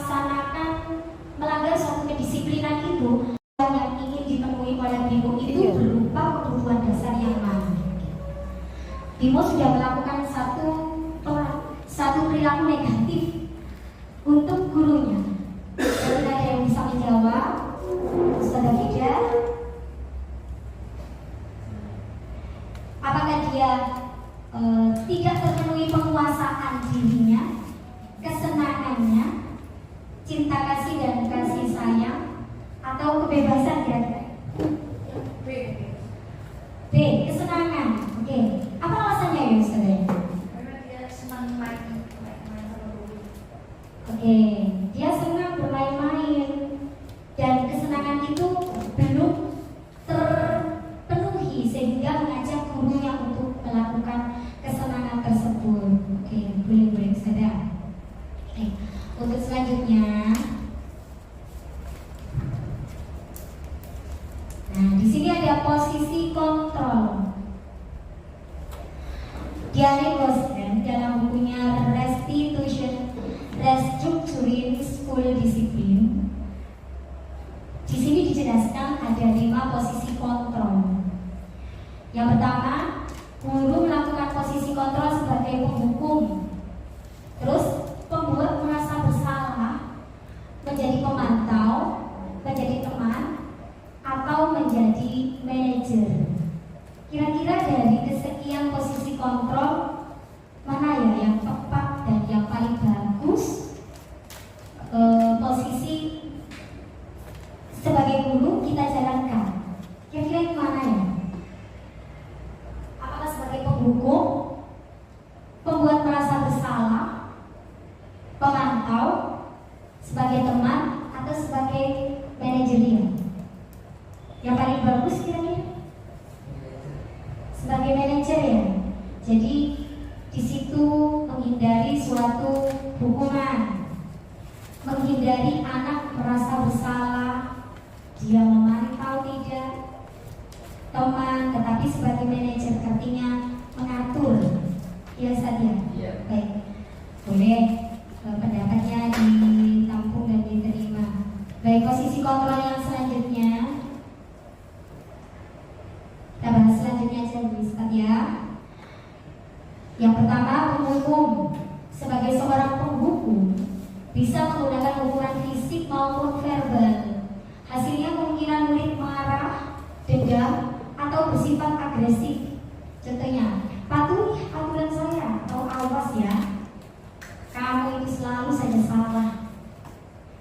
suatu kedisiplinan itu yang ingin dipenuhi oleh BIMO itu berupa kebutuhan dasar yang mana. BIMO sudah melakukan satu perilaku negatif untuk gurunya. Kalau ada yang bisa menjawab, Ustazah Fida, apakah dia tidak terpenuhi penguasaan dirinya, kesenangannya, cinta kasih dan kasih sayang, atau kebebasan kira-kira? B. Kesenangan. Oke. Apa alasannya ya Ustazah? Karena dia senang main sama guru. Oke, dia senang bermain-main dan kesenangan itu belum terpenuhi sehingga mengajak gurunya untuk melakukan kesenangan tersebut. Oke, boleh sadar. Oke, untuk selanjutnya, nah di sini ada posisi kontrol. Diane Boston dalam bukunya Restructuring School Discipline, di sini dijelaskan ada 5 posisi kontrol. Yang pertama, guru melakukan posisi kontrol sebagai penghukum. Terus pembuat merasa bersalah, menjadi pemantau, menjadi teman, atau menjadi manajer. Kira-kira dari kesekian posisi kontrol, mana ya yang tepat dan yang paling bagus? Posisi sebagai guru kita jalankan. Jadi di situ menghindari suatu hukuman, menghindari anak merasa bersalah, dia memantau tidak teman, tetapi sebagai manajer artinya mengatur. Ya saja. Iya. Baik, boleh pendapatnya ditampung dan diterima. Baik, posisi kontrol yang selanjutnya, kita bahas selanjutnya aja Ustaz ya. Yang pertama, penghukum. Sebagai seorang penghukum bisa menggunakan hukuman fisik maupun verbal. Hasilnya kemungkinan murid marah, dendam, atau bersifat agresif. Contohnya, patuhi aturan saya atau awas ya, kamu itu selalu saja salah,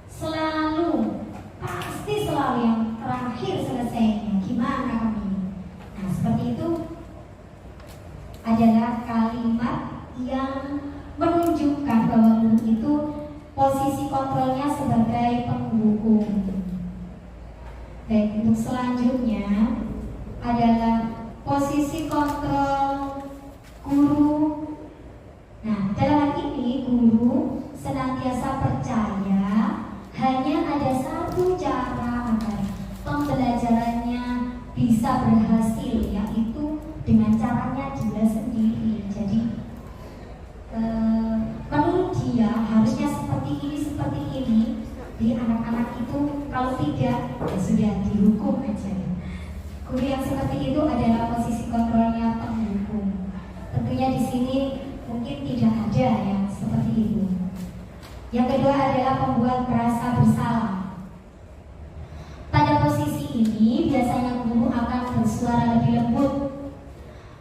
selalu, pasti selalu yang terakhir selesainya, gimana kamu ini? Nah seperti itu adalah kalimat yang menunjukkan bahwa guru itu posisi kontrolnya sebagai penghukum. Baik, untuk selanjutnya adalah posisi kontrol guru. Nah, dalam hal ini guru senantiasa percaya hanya ada satu cara agar pembelajarannya bisa berhasil, yaitu dengan caranya dia sendiri. Jadi menurut dia harusnya seperti ini. Di anak-anak itu kalau tidak ya sudah dihukum aja. Guru yang seperti itu adalah posisi kontrolnya penghukum. Tentunya di sini mungkin tidak ada yang seperti itu. Yang kedua adalah pembuat merasa bersalah. Pada posisi ini biasanya guru akan bersuara lebih lembut.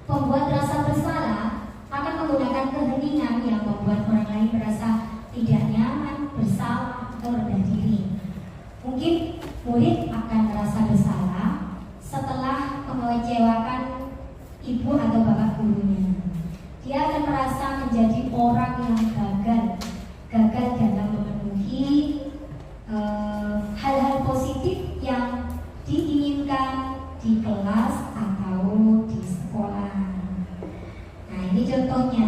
Pembuat rasa bersalah akan menggunakan keheningan yang membuat orang lain merasa tidak nyaman, bersalah, atau rendah diri. Mungkin murid akan merasa bersalah setelah mengecewakan ibu atau bapak gurunya. Dia akan merasa menjadi orang yang gagal dalam memenuhi hal-hal positif yang diinginkan di kelas atau di sekolah. Nah ini contohnya.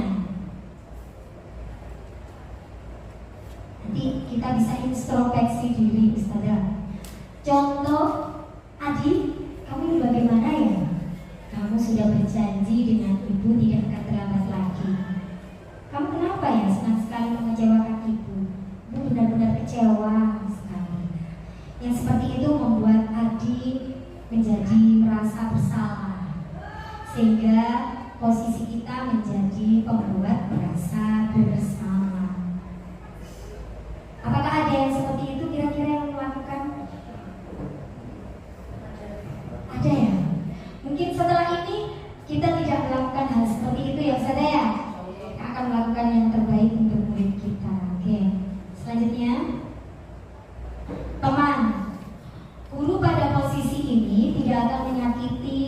Nanti kita bisa introspeksi diri, Ustazah. Contoh, Adi, kamu ini bagaimana ya? Kamu sudah berjanji dengan ibu tidak akan terlambat lagi. Kamu kenapa ya senang sekali mengecewakan ibu? Ibu benar-benar kecewa sekali. Yang seperti itu membuat Adi menjadi merasa bersalah, sehingga posisi kita menjadi pembuat merasa bersalah. Apakah ada yang seperti itu kira-kira yang melakukan? Ada ya? Mungkin setelah ini kita tidak melakukan hal seperti itu ya Ustazah ya. Kita akan melakukan yang terbaik untuk murid kita. Oke. Selanjutnya, teman. Guru pada posisi ini tidak akan menyakiti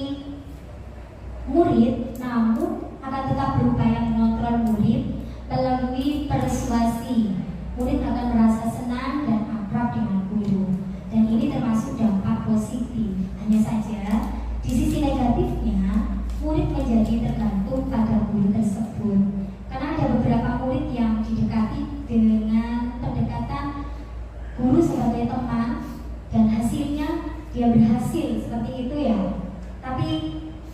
murid, namun akan tetap berupaya mengontrol murid melalui persuasi. Murid akan merasa senang dan akrab dengan guru, dan ini termasuk dampak positif. Hanya saja di sisi negatifnya, murid menjadi tergantung pada guru tersebut, karena ada beberapa murid yang didekati dengan pendekatan guru sebagai teman, dan hasilnya dia berhasil seperti itu ya, tapi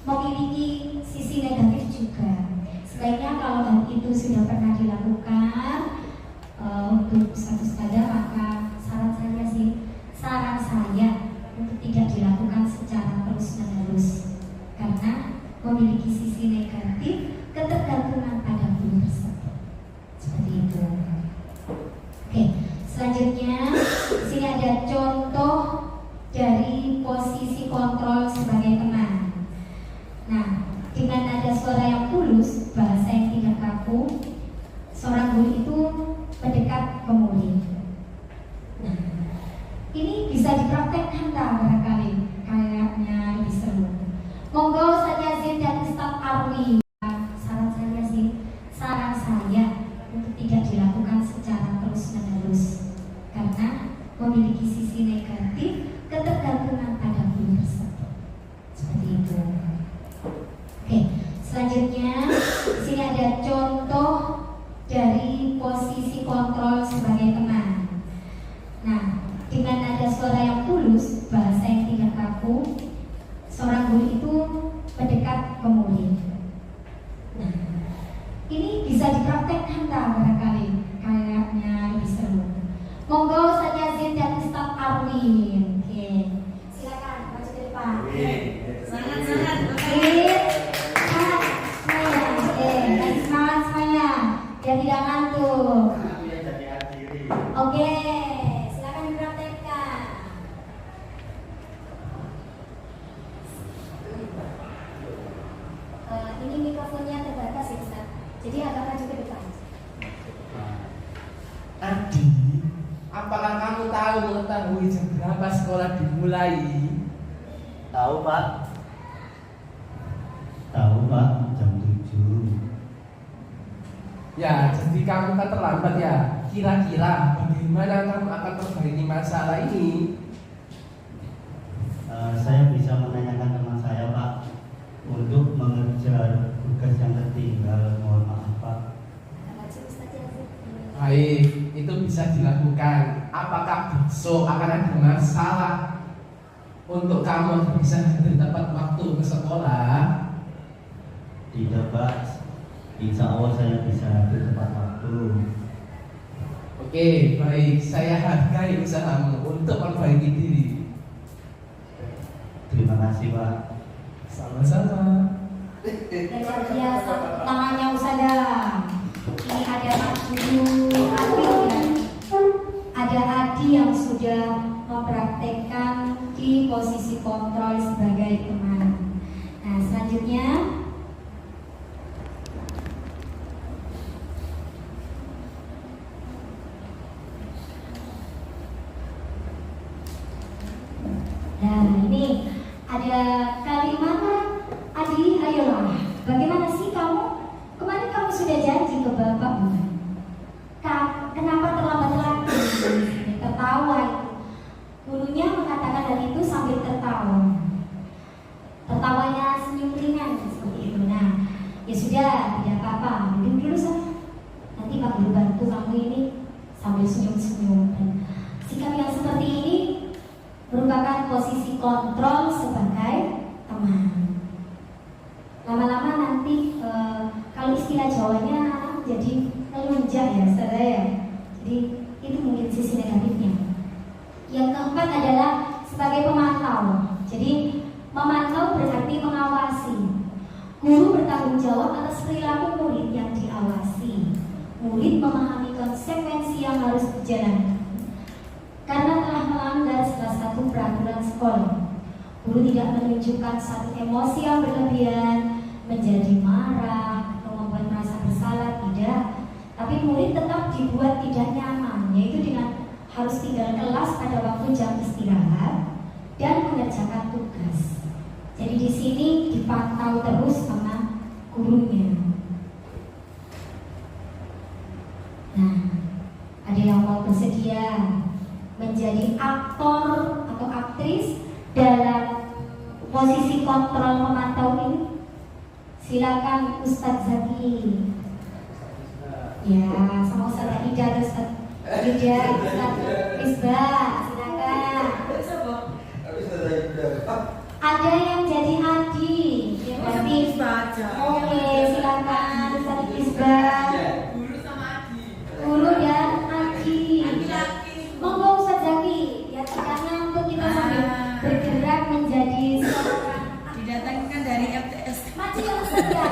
memiliki sisi negatif juga. Sebaiknya kalau hal itu sudah pernah dilakukan untuk satu ustazah, maka saran saya untuk tidak dilakukan secara terus-menerus, karena memiliki sisi negatif ketergantungan pada guru tersebut. Seperti itu. Oke, selanjutnya sini ada contoh dari posisi kontrol sebagai teman. Nah, dengan nada suara yang tulus, bahasa yang tidak kaku, seorang guru itu mendekat ke murid. bisa dipraktekkan tak barangkali? Kayaknya lebih seru. Monggo Ustaz Yazid dan Ustaz Arwin. Oke. Silakan maju ke depan. Sangat-sangat. Semangat semuanya. Kasih semangat semuanya. Biar tidak ngantuk. Oke, silakan dipraktekkan. Ini mikrofonnya terbatas ya Ustaz. Jadi agak maju ke depan. Adi, apakah kamu tahu mengetahui jam berapa sekolah dimulai? Tahu Pak. Tahu Pak, jam 7. Ya, jadi kamu kan terlambat ya. Kira-kira bagaimana kamu akan perbaiki masalah ini? Saya bisa menanyakan teman saya Pak untuk mengejar tugas yang tertinggal. Mohon maaf Pak. Maju Ustaz Yazid. Baik, itu bisa dilakukan. Apakah besok akan ada masalah untuk kamu bisa hadir tepat waktu ke sekolah? Tidak Pak, insya Allah saya bisa hadir tepat waktu. Oke, baik. Saya hargai usahamu untuk memperbaiki diri. Terima kasih Pak. Sama-sama. Luar biasa. Tangannya Ustazah. Ini ada Guru Adi ya. Ada Adi yang sudah mempraktekkan di posisi kontrol sebagai teman. Nah, selanjutnya ini ada kalimat Adi, ayolah. Bagaimana sih kamu? Kemarin kamu sudah janji ke Bapak bukan? Kenapa terlambat lagi? Tertawa itu. Gurunya mengatakan hal itu sambil tertawa. Tertawanya senyum ringan seperti itu. Nah, ya sudah, tidak apa-apa. Duduk dulu sana. Nanti Pak Guru bantu kamu ini sambil senyum-senyum. Dan sikap yang seperti ini merupakan posisi kontrol sebagai teman. Lama-lama nanti kalau istilah Jawanya jadi melunjak ya, saudara ya. Jadi itu mungkin sisi negatifnya. Yang keempat adalah sebagai pemantau. Jadi memantau berarti mengawasi. Guru bertanggung jawab atas perilaku murid yang diawasi. Murid memahami konsekuensi yang harus dijalankan karena telah melanggar salah satu peraturan sekolah. Guru tidak menunjukkan satu emosi yang berlebihan, menjadi marah atau membuat merasa bersalah, tidak. Tapi murid tetap dibuat tidak nyaman, yaitu dengan harus tinggal kelas pada waktu jam istirahat dan mengerjakan tugas. Jadi di sini dipantau terus sama gurunya. Nah, ada yang mau bersedia menjadi aktor atau aktris dalam posisi kontrol memantau ini? Silakan Ustadz Zaki. Ya, sama Ustadz Ida dan Ustadz Ida, Ustadz Misbah. Silakan. Ada yang jadi Adi. Ya, berarti. Oke, silakan Ustadz Misbah. Guru sama Adi. Guru dan Adi. Monggo Ustadz Zaki, ya karena untuk kita sambil bergerak menjadi seorang Didatangkan dari FTS. maju ya Ustadz ya.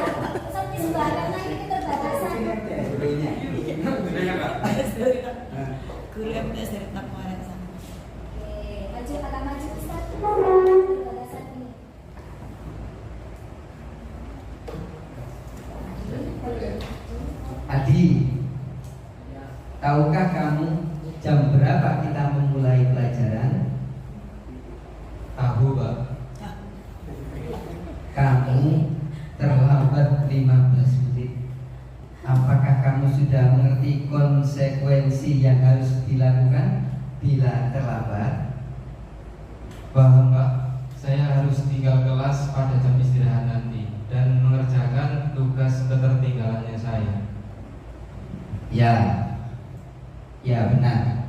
Ustadz Misbah karena ini keterbatasan. Guru FTS dari Takwara sana. Oke, maju agak maju Ustadz. Keterbatasan ini. Adi, tahukah kamu jam berapa kita memulai pelajaran? Tahu, Pak. Kamu terlambat 15 menit. Apakah kamu sudah mengerti konsekuensi yang harus dilakukan bila terlambat? Paham Pak, saya harus tinggal kelas pada jam istirahat nanti dan mengerjakan tugas ketertinggalannya saya. Ya benar.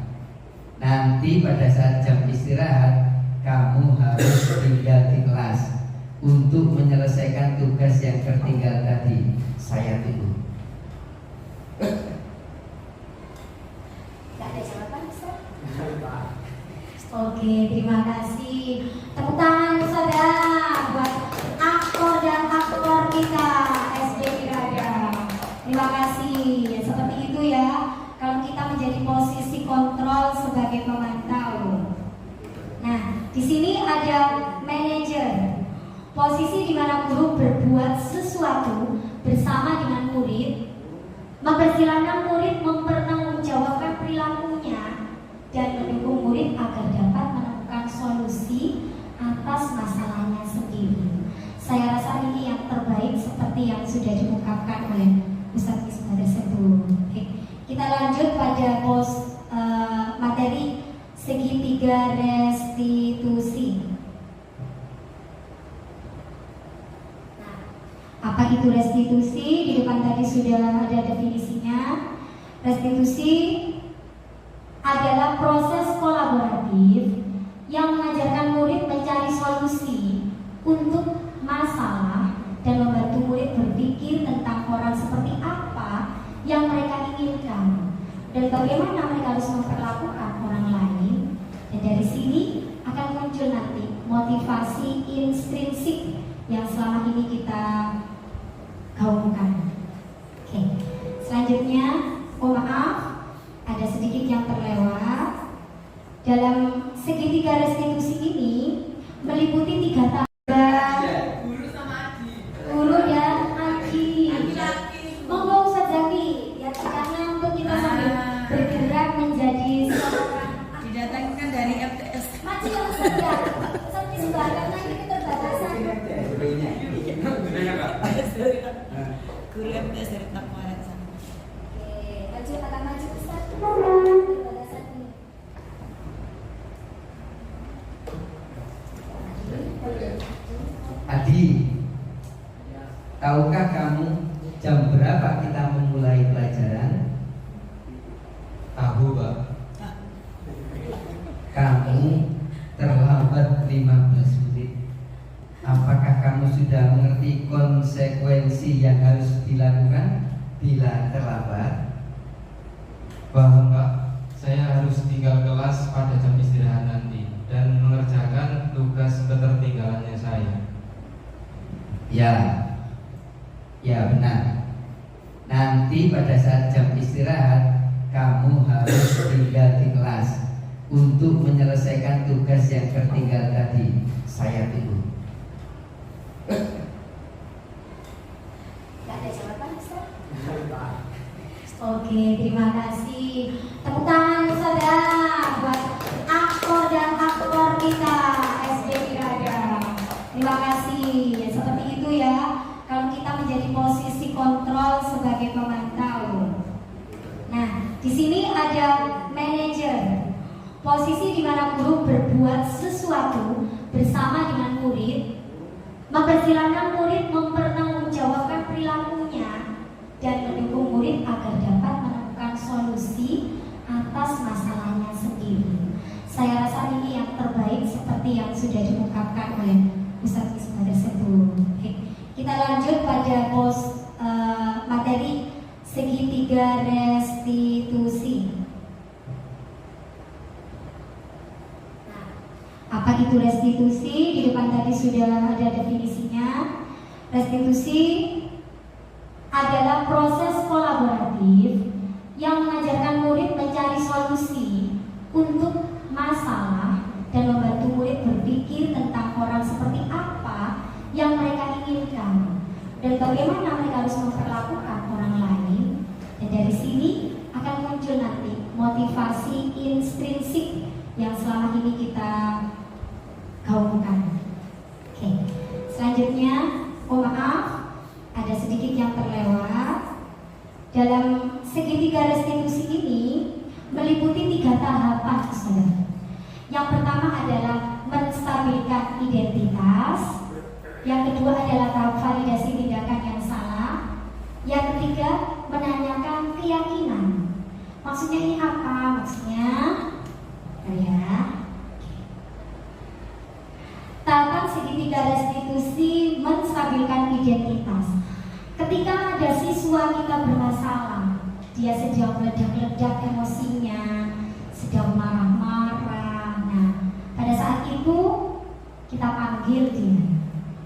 Nanti pada saat jam istirahat kamu harus tinggal di kelas untuk menyelesaikan tugas yang tertinggal tadi. Saya tunggu. Oke, terima kasih. Tepuk tangan saudara buat aktor dan aktor kita SD Irada. Terima kasih. Ya, seperti itu ya. Kalau kita menjadi posisi kontrol sebagai pemantau. Nah, di sini ada manajer. Posisi di mana guru berbuat sesuatu bersama dengan murid, mempersilahkan murid mempertanggungjawabkan perilakunya dan mendukung murid agar dapat menemukan solusi atas masalahnya sendiri. Saya rasa ini yang terbaik seperti yang sudah diungkapkan oleh Ustadz Isma tersebut. Kita lanjut pada materi segitiga restitusi. Nah, apa itu restitusi? Di depan tadi sudah ada definisinya. Restitusi adalah proses kolaboratif yang mengajarkan murid mencari solusi untuk masalah dan membantu murid berpikir tentang orang seperti apa yang mereka inginkan dan bagaimana mereka harus memperlakukan orang lain. Dan dari sini akan muncul nanti motivasi intrinsik yang selama ini kita gaungkan. Oke. Selanjutnya, maaf, ada sedikit yang terlewat. Dalam segitiga restitusi ini meliputi 3 tahap. Guru sama Adi. Guru dan Aji. Monggo Ustaz Zaki, ya karena untuk kita sambil bergerak menjadi seorang Didatangkan dari MTS. Maju ya Ustaz ya. Seperti sebelah karena ini keterbatasan. Guru MTS dari Taparan sana. Oke, maju akan maju Ustaz. Keterbatasan ini. Adi, tahukah kamu jam berapa kita memulai pelajaran? Tahu, Pak. Kamu terlambat 15 menit. Apakah kamu sudah mengerti konsekuensi yang harus dilakukan bila terlambat? Paham, Pak. Saya harus tinggal kelas pada jam istirahat nanti dan mengerjakan tugas ketertinggalannya saya. Ya benar. Nanti pada saat jam istirahat kamu harus tinggal di kelas untuk menyelesaikan tugas yang tertinggal tadi. Saya tunggu. Gak ada jawaban Ustaz? Oke, terima kasih. Tepuk tangan saudara buat aktor dan aktor kita SD Irada. Terima kasih. Ya, seperti itu ya. Kalau kita menjadi posisi kontrol sebagai pemantau. Nah, di sini ada manajer. Posisi di mana guru berbuat sesuatu bersama dengan murid, mempersilahkan murid mempertanggungjawabkan perilakunya dan mendukung murid agar dapat menemukan solusi atas masalahnya sendiri. Saya rasa ini yang terbaik seperti yang sudah diungkapkan oleh Ustadz Isma tersebut. Kita lanjut pada materi segitiga restitusi. Nah, apa itu restitusi? Di depan tadi sudah ada definisinya. Restitusi adalah proses kolaboratif yang mengajarkan murid mencari solusi untuk masalah dan membantu murid berpikir tentang orang seperti apa yang mereka inginkan dan bagaimana mereka harus memperlakukan orang lain. Dan dari sini akan muncul nanti motivasi intrinsik yang selama ini kita gaungkan. Oke. Selanjutnya, maaf, ada sedikit yang terlewat. Dalam segitiga restitusi ini meliputi 3 tahapan, saudara. Yang pertama adalah menstabilkan identitas. Yang kedua adalah tahap validasi tindakan yang salah. Yang ketiga, menanyakan keyakinan. Maksudnya ini apa? Maksudnya, ya. Tahapan segitiga restitusi menstabilkan identitas. Ketika ada siswa kita bermasalah, dia sedang meledak-ledak emosinya, sedang marah-marah. Nah, itu kita panggil dia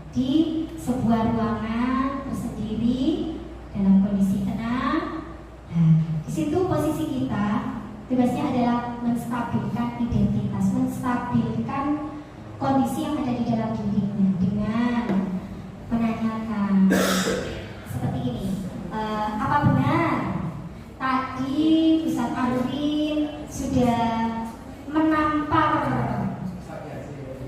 di sebuah ruangan tersendiri dalam kondisi tenang. Nah, di situ posisi kita tugasnya adalah menstabilkan identitas, menstabilkan kondisi yang ada di dalam dirinya dengan menanyakan seperti ini, apa benar tadi Ustaz Arwin sudah menampar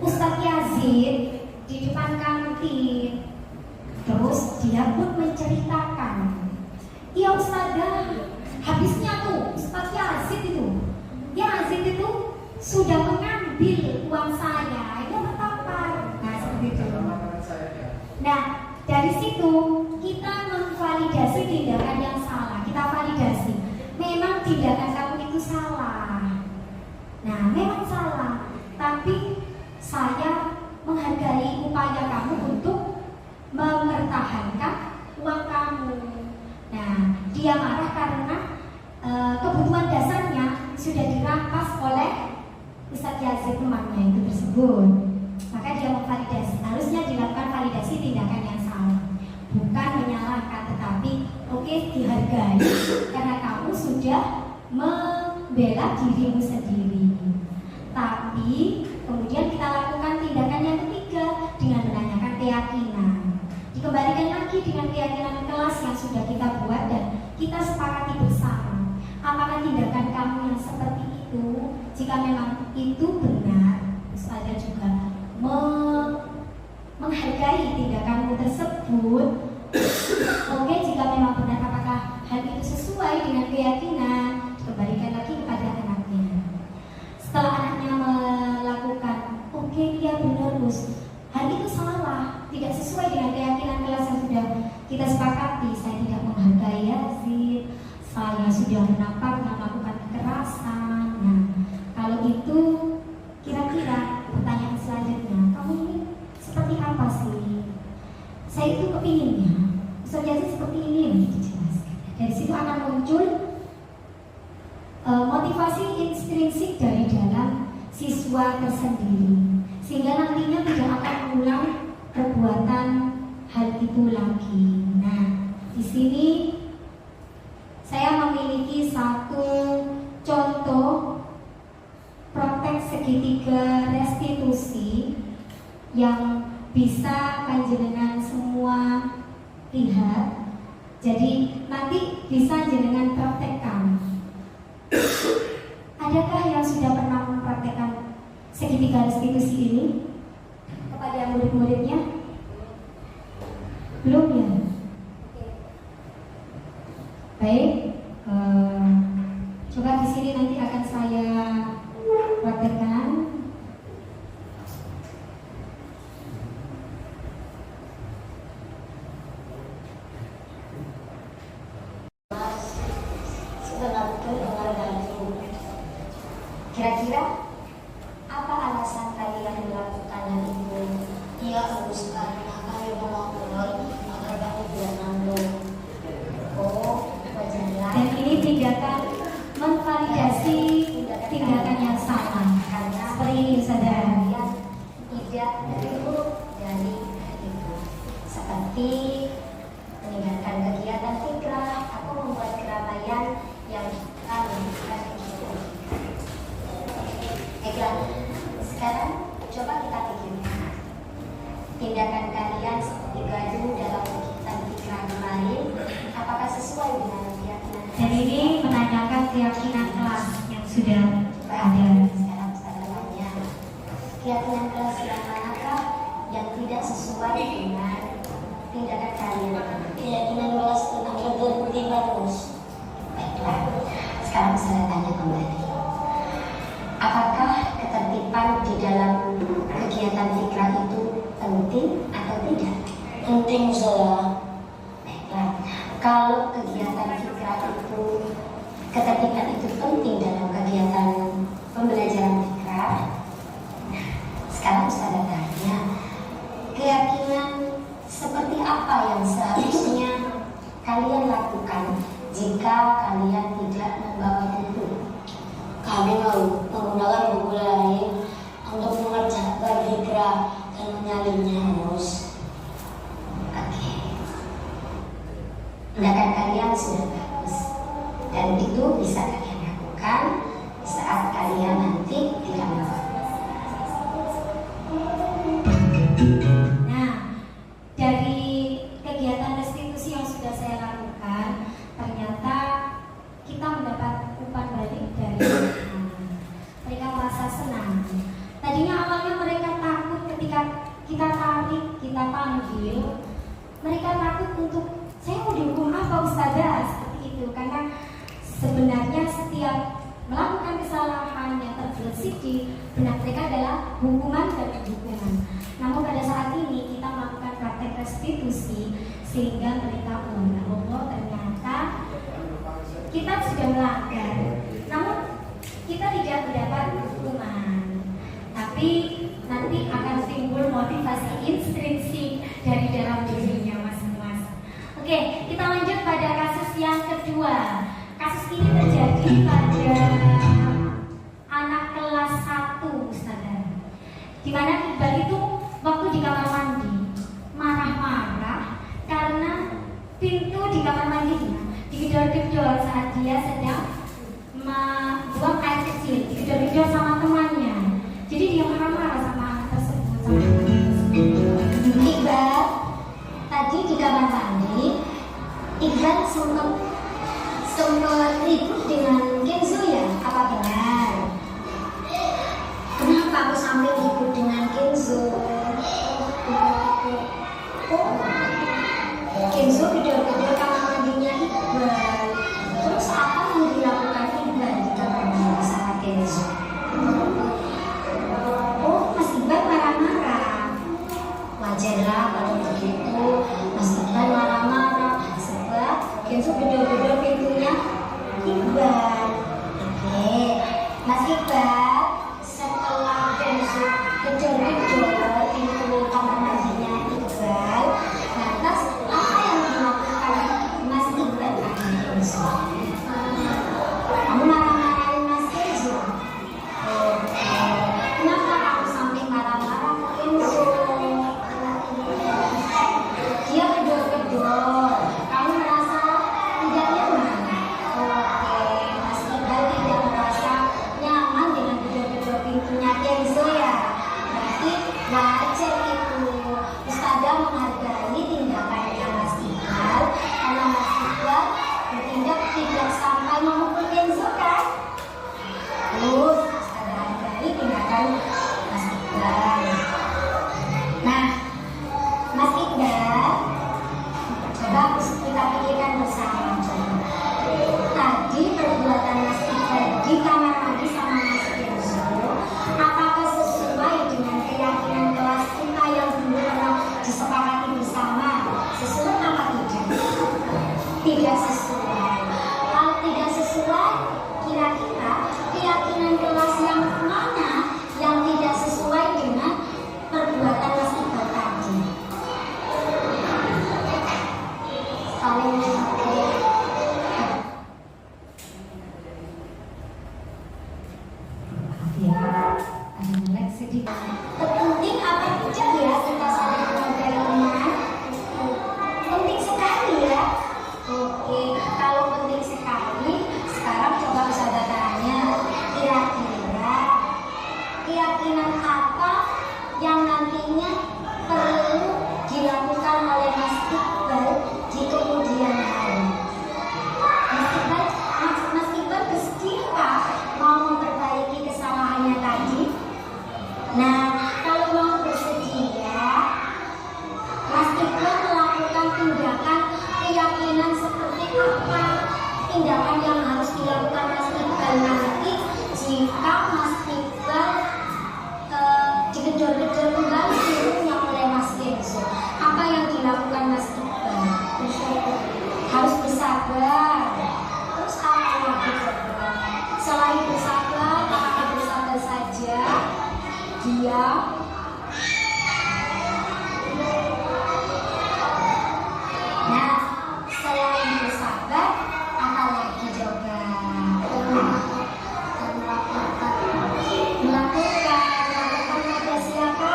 Ustaz Yazid di depan kantin? Terus dia pun menceritakan, iya Ustazah, habisnya tuh Ustaz Yazid itu sudah mengambil uang saya, dia bertampar. Nah seperti itu. Nah dari situ kita memvalidasi tindakan yang salah. Kita validasi, memang tindakan kamu itu salah. Nah memang salah, tapi saya menghargai upaya kamu untuk mempertahankan uang kamu. Nah dia marah karena kebutuhan dasarnya sudah dirampas oleh Ustaz Yazid temannya itu tersebut. Maka dia memvalidasi, harusnya dilakukan validasi tindakan yang salah, bukan menyalahkan, tetapi oke, dihargai karena kamu sudah membela dirimu sendiri. Tapi kemudian kita lakukan tindakan yang ketiga dengan menanyakan keyakinan. Dikembalikan lagi dengan keyakinan kelas yang sudah kita buat dan kita sepakati bersama. Apakah tindakan kamu yang seperti itu, jika memang itu benar, saya juga menghargai tindakanmu tersebut. Oke, jika memang benar, apakah hal itu sesuai dengan keyakinan, dikembalikan lagi kepada anaknya. Setelah anaknya melakukan, oke, dia benar Gus, hal itu salah, tidak sesuai dengan keyakinan kelas yang sudah kita sepakati. Saya tidak menghargai Yazid, saya sudah menampaknya melakukan kekerasan. Nah, kalau itu kira-kira pertanyaan selanjutnya, kamu ini seperti apa sih? Saya itu kepinginnya Ustaz Yazid seperti ini yang dijelaskan. Dari situ akan muncul motivasi intrinsik dari dalam siswa tersendiri, sehingga nantinya tidak akan mengulang perbuatan hal itu lagi. Nah, di sini saya memiliki satu contoh praktek segitiga restitusi yang bisa panjenengan semua lihat. Jadi nanti bisa jenengan praktekkan. Adakah yang sudah pernah mempraktekkan segitiga restitusi ini kepada murid-muridnya? Belum ya? Baik, coba di sini nanti akan saya praktekkan. Kira-kira apa alasan kalian melakukan hal itu? Iya, Ustaz, karena kami melakukan agar kami biar nanggung. Oh, wajarlah. Dan ini tindakan memvalidasi tindakan yang salah. Karena seperti ini saudara, tidak terhibur dari itu. Seperti meninggalkan kegiatan fikrah atau membuat keramaian yang kami bukan begitu. Baiklah, sekarang coba kita pikirkan tindakan kalian seperti gaduh dalam kegiatan fikrah kemarin, apakah sesuai dengan keyakinan? Dan ini menanyakan keyakinan kelas yang sudah ada. Sekarang saya tanya, keyakinan kelas yang manakah yang tidak sesuai dengan tindakan kalian? Keyakinan kelas tentang ketertiban, Gus. Baiklah, sekarang saya tanya kembali, apakah ketertiban di dalam kegiatan fikrah itu penting atau tidak? Penting, Ustaz. Baiklah, kalau kegiatan fikrah itu, ketertiban itu penting dalam kegiatan pembelajaran fikrah. Nah, sekarang saya tanya, keyakinan seperti apa yang seharusnya kalian lakukan jika kalian tidak membawa buku? Kami mau menggunakan buku lain untuk mengerjakan menyalinnya harus oke. Tindakan kalian sudah bagus dan itu bisa kalian lakukan saat kalian nanti di kamar. Nah, dari kegiatan restitusi yang sudah saya lakukan, ternyata kita mendapat umpan balik dari anak. Mereka merasa senang. Tadinya awalnya mereka takut ketika kita tarik, kita panggil. Mereka takut untuk, saya mau dihukum apa Ustazah? Seperti itu, karena sebenarnya setiap melakukan kesalahan yang terbesit di benak mereka adalah hukuman dan hukuman. Namun pada saat ini kita melakukan praktek restitusi sehingga mereka Allah ternyata kita sudah melanggar, namun kita tidak mendapat hukuman. Tapi nanti akan timbul motivasi intrinsik dari dalam dirinya masing-masing. Oke, kita lanjut pada kasus yang kedua. Kasus ini terjadi pada anak kelas 1 Ustazah, di mana Iqbal itu waktu di kamar mandi marah-marah karena pintu di kamar mandinya digedor-gedor saat dia sedang membuang air kecil, digedor-gedor sama temannya. Jadi dia marah-marah sama anak tersebut. Iqbal tadi di kamar mandi, Iqbal sempat ribut dengan Kenzo ya? Apa benar? Kenapa aku sampai ribut dengan Kenzo? Oh, Kenzo gedor-gedor kamar mandinya Iqbal. Terus apa yang dilakukan Iqbal di kamar mandi sama Kenzo? Oh, Mas Iqbal marah-marah. Wajarlah kalau begitu, Mas Iqbal marah-marah sebab Kenzo gedor-gedor pintunya Iqbal. Oke, Mas Iqbal, setelah Kenzo gedor-gedor pintu kamar mandinya Iqbal, lantas apa yang dilakukan Mas Iqbal pada Kenzo? Kamu marah-marahin Mas Kenzo? Oke, kenapa kamu sampai marah-marah Kenzo? Dia gedor-gedor, kamu merasa tidak nyaman? Oke, Mas Iqbal tidak merasa nyaman dengan gedor-gedor pintunya Kenzo ya? Berarti wajar itu. Ustazah menghargai tindakannya Mas Iqbal karena Mas Iqbal bertindak tidak sampai memukul Kenzo kan? Terus Ustazah hargai tindakan Mas Iqbal. Nah, Mas Iqbal, coba kita pikirkan bersama. Tadi perbuatan Mas Iqbal di kamar mandi sama Mas Kenzo, apakah sesuai dengan keyakinan kelas kita yang dulu pernah disepakati bersama? Sesuai apa tidak? Tidak sesuai. Kalau tidak sesuai, kira-kira keyakinan kelas yang mana yang tidak sesuai dengan perbuatan Mas Iqbal tadi? Saling Ya, ada melek sedikit. penting apa tidak ya kita saling menghargai teman? Penting sekali ya. Oke, kalau penting sekali, sekarang coba Ustazah tanya, kira-kira keyakinan apa yang nantinya perlu dilakukan oleh Mas Iqbal di kemudian hari? Mas Iqbal bersedia mau memperbaiki kesalahannya tadi? Nah, kalau mau bersedia, Mas Iqbal melakukan tindakan keyakinan seperti apa? Tindakan yang harus dilakukan Mas Iqbal nanti jika Mas Iqbal digedor-gedor kembali pintunya oleh Mas Kenzo. Apa yang dilakukan Mas Iqbal? Harus bersabar. Terus apa lagi coba? Selain bersabar, apakah bersabar saja? Diam. Nah, selain bersabar, apa lagi coba? Melakukan pada siapa?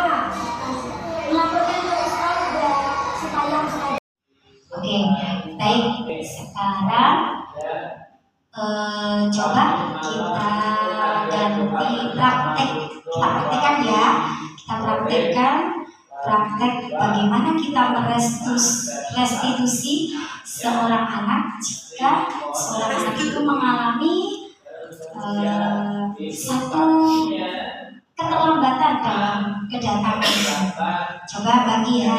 Coba kita ganti praktek. Kita praktekkan ya. Kita praktek bagaimana kita merestitusi seorang anak jika seorang anak itu mengalami satu keterlambatan dalam kedatangan. Coba bagi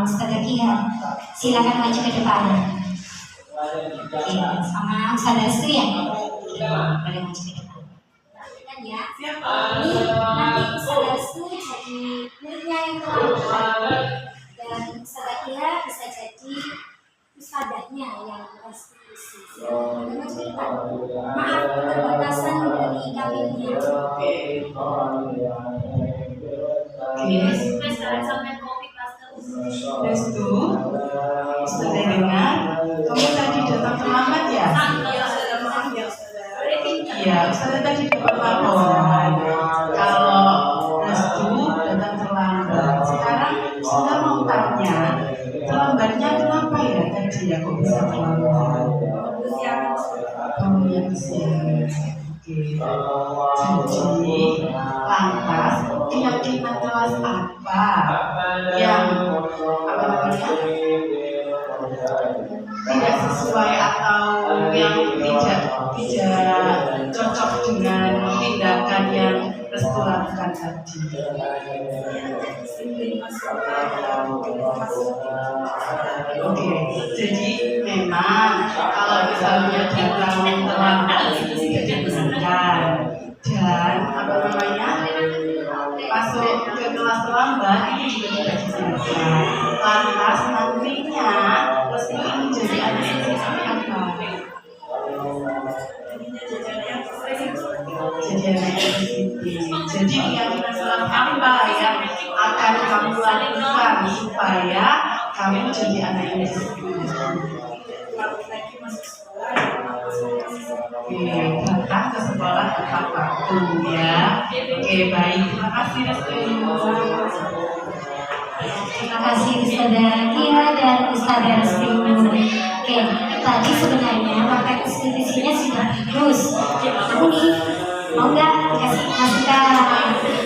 Ustazah Kiha, silakan maju ke depan. Oke, sama Ustazah Sri ya. Boleh maju ke depan. Kan ya. Ini nanti Ustazah Sri jadi muridnya yang terlambat dan Ustazah Kiha bisa jadi ustadzahnya yang restitusi. Boleh maju ke depan. Maaf keterbatasan dari kabinnya. Restu, sudah dengar? Kamu tadi datang terlambat ya? Iya, Ustazah tadi dapat laporan kalau Restu datang terlambat. Sekarang sudah mau tanya, terlambatnya kenapa ya tadi ya kok bisa terlambat? Kamu yang siap. Oke. Jadi lantas keyakinan kelas apa yang tidak sesuai atau yang tidak cocok dengan tindakan yang Restu lakukan tadi? Oke, jadi memang kalau misalnya datang terlambat itu tidak dibenarkan dan masuk ke kelas terlambat itu juga tidak dibenarkan. Lantas nantinya Restu ini jadi anak yang seperti apa? Jadi anak yang positif. Jadi keyakinan kelas apa yang akan kamu lakukan supaya kamu jadi anak yang positif? Oke, datang ke sekolah tepat waktu ya. Oke, baik. Terima kasih Restu. Terima kasih Ustazah Kiha dan Ustazah Restu. Oke, tadi sebenarnya praktek restitusinya sudah bagus. Namun nih, mau nggak dikasih masukan?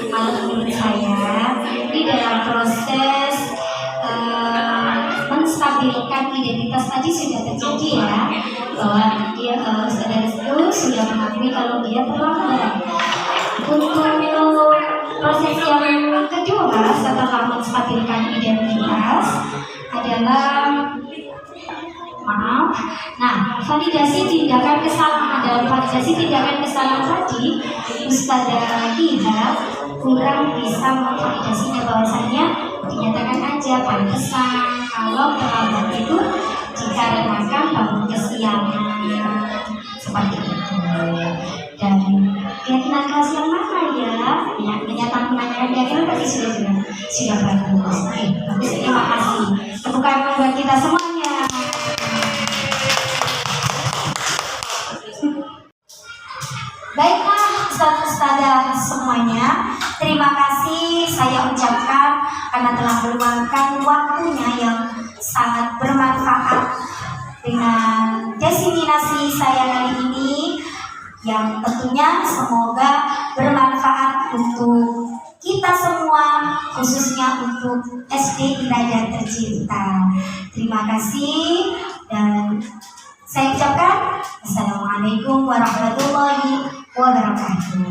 Kalau menurut saya, ini dalam proses menstabilkan identitas tadi sudah terjadi ya, bahwa dia Ustazah Restu sudah mengakui kalau dia terlambat. Untuk proses yang kedua setelah menstabilkan identitas adalah validasi tindakan kesalahan. Dalam validasi tindakan kesalahan tadi, Ustazah Kiha kurang bisa memvalidasinya, bahwasanya dinyatakan aja pantesan kalau terlambat itu dikarenakan bangun kesiangan seperti itu. Dan keyakinan kelas yang mana ya? Kenyataan menanyakan keyakinan tadi sudah bagus. Oke, bagus. Terima kasih. Tepukan buat kita semuanya. Baiklah, Ustazah semuanya, terima kasih saya ucapkan karena telah meluangkan waktunya yang sangat bermanfaat dengan diseminasi saya kali ini, yang tentunya semoga bermanfaat untuk kita semua, khususnya untuk SD Hidayah Tercinta. Terima kasih dan saya ucapkan Assalamualaikum warahmatullahi wabarakatuh.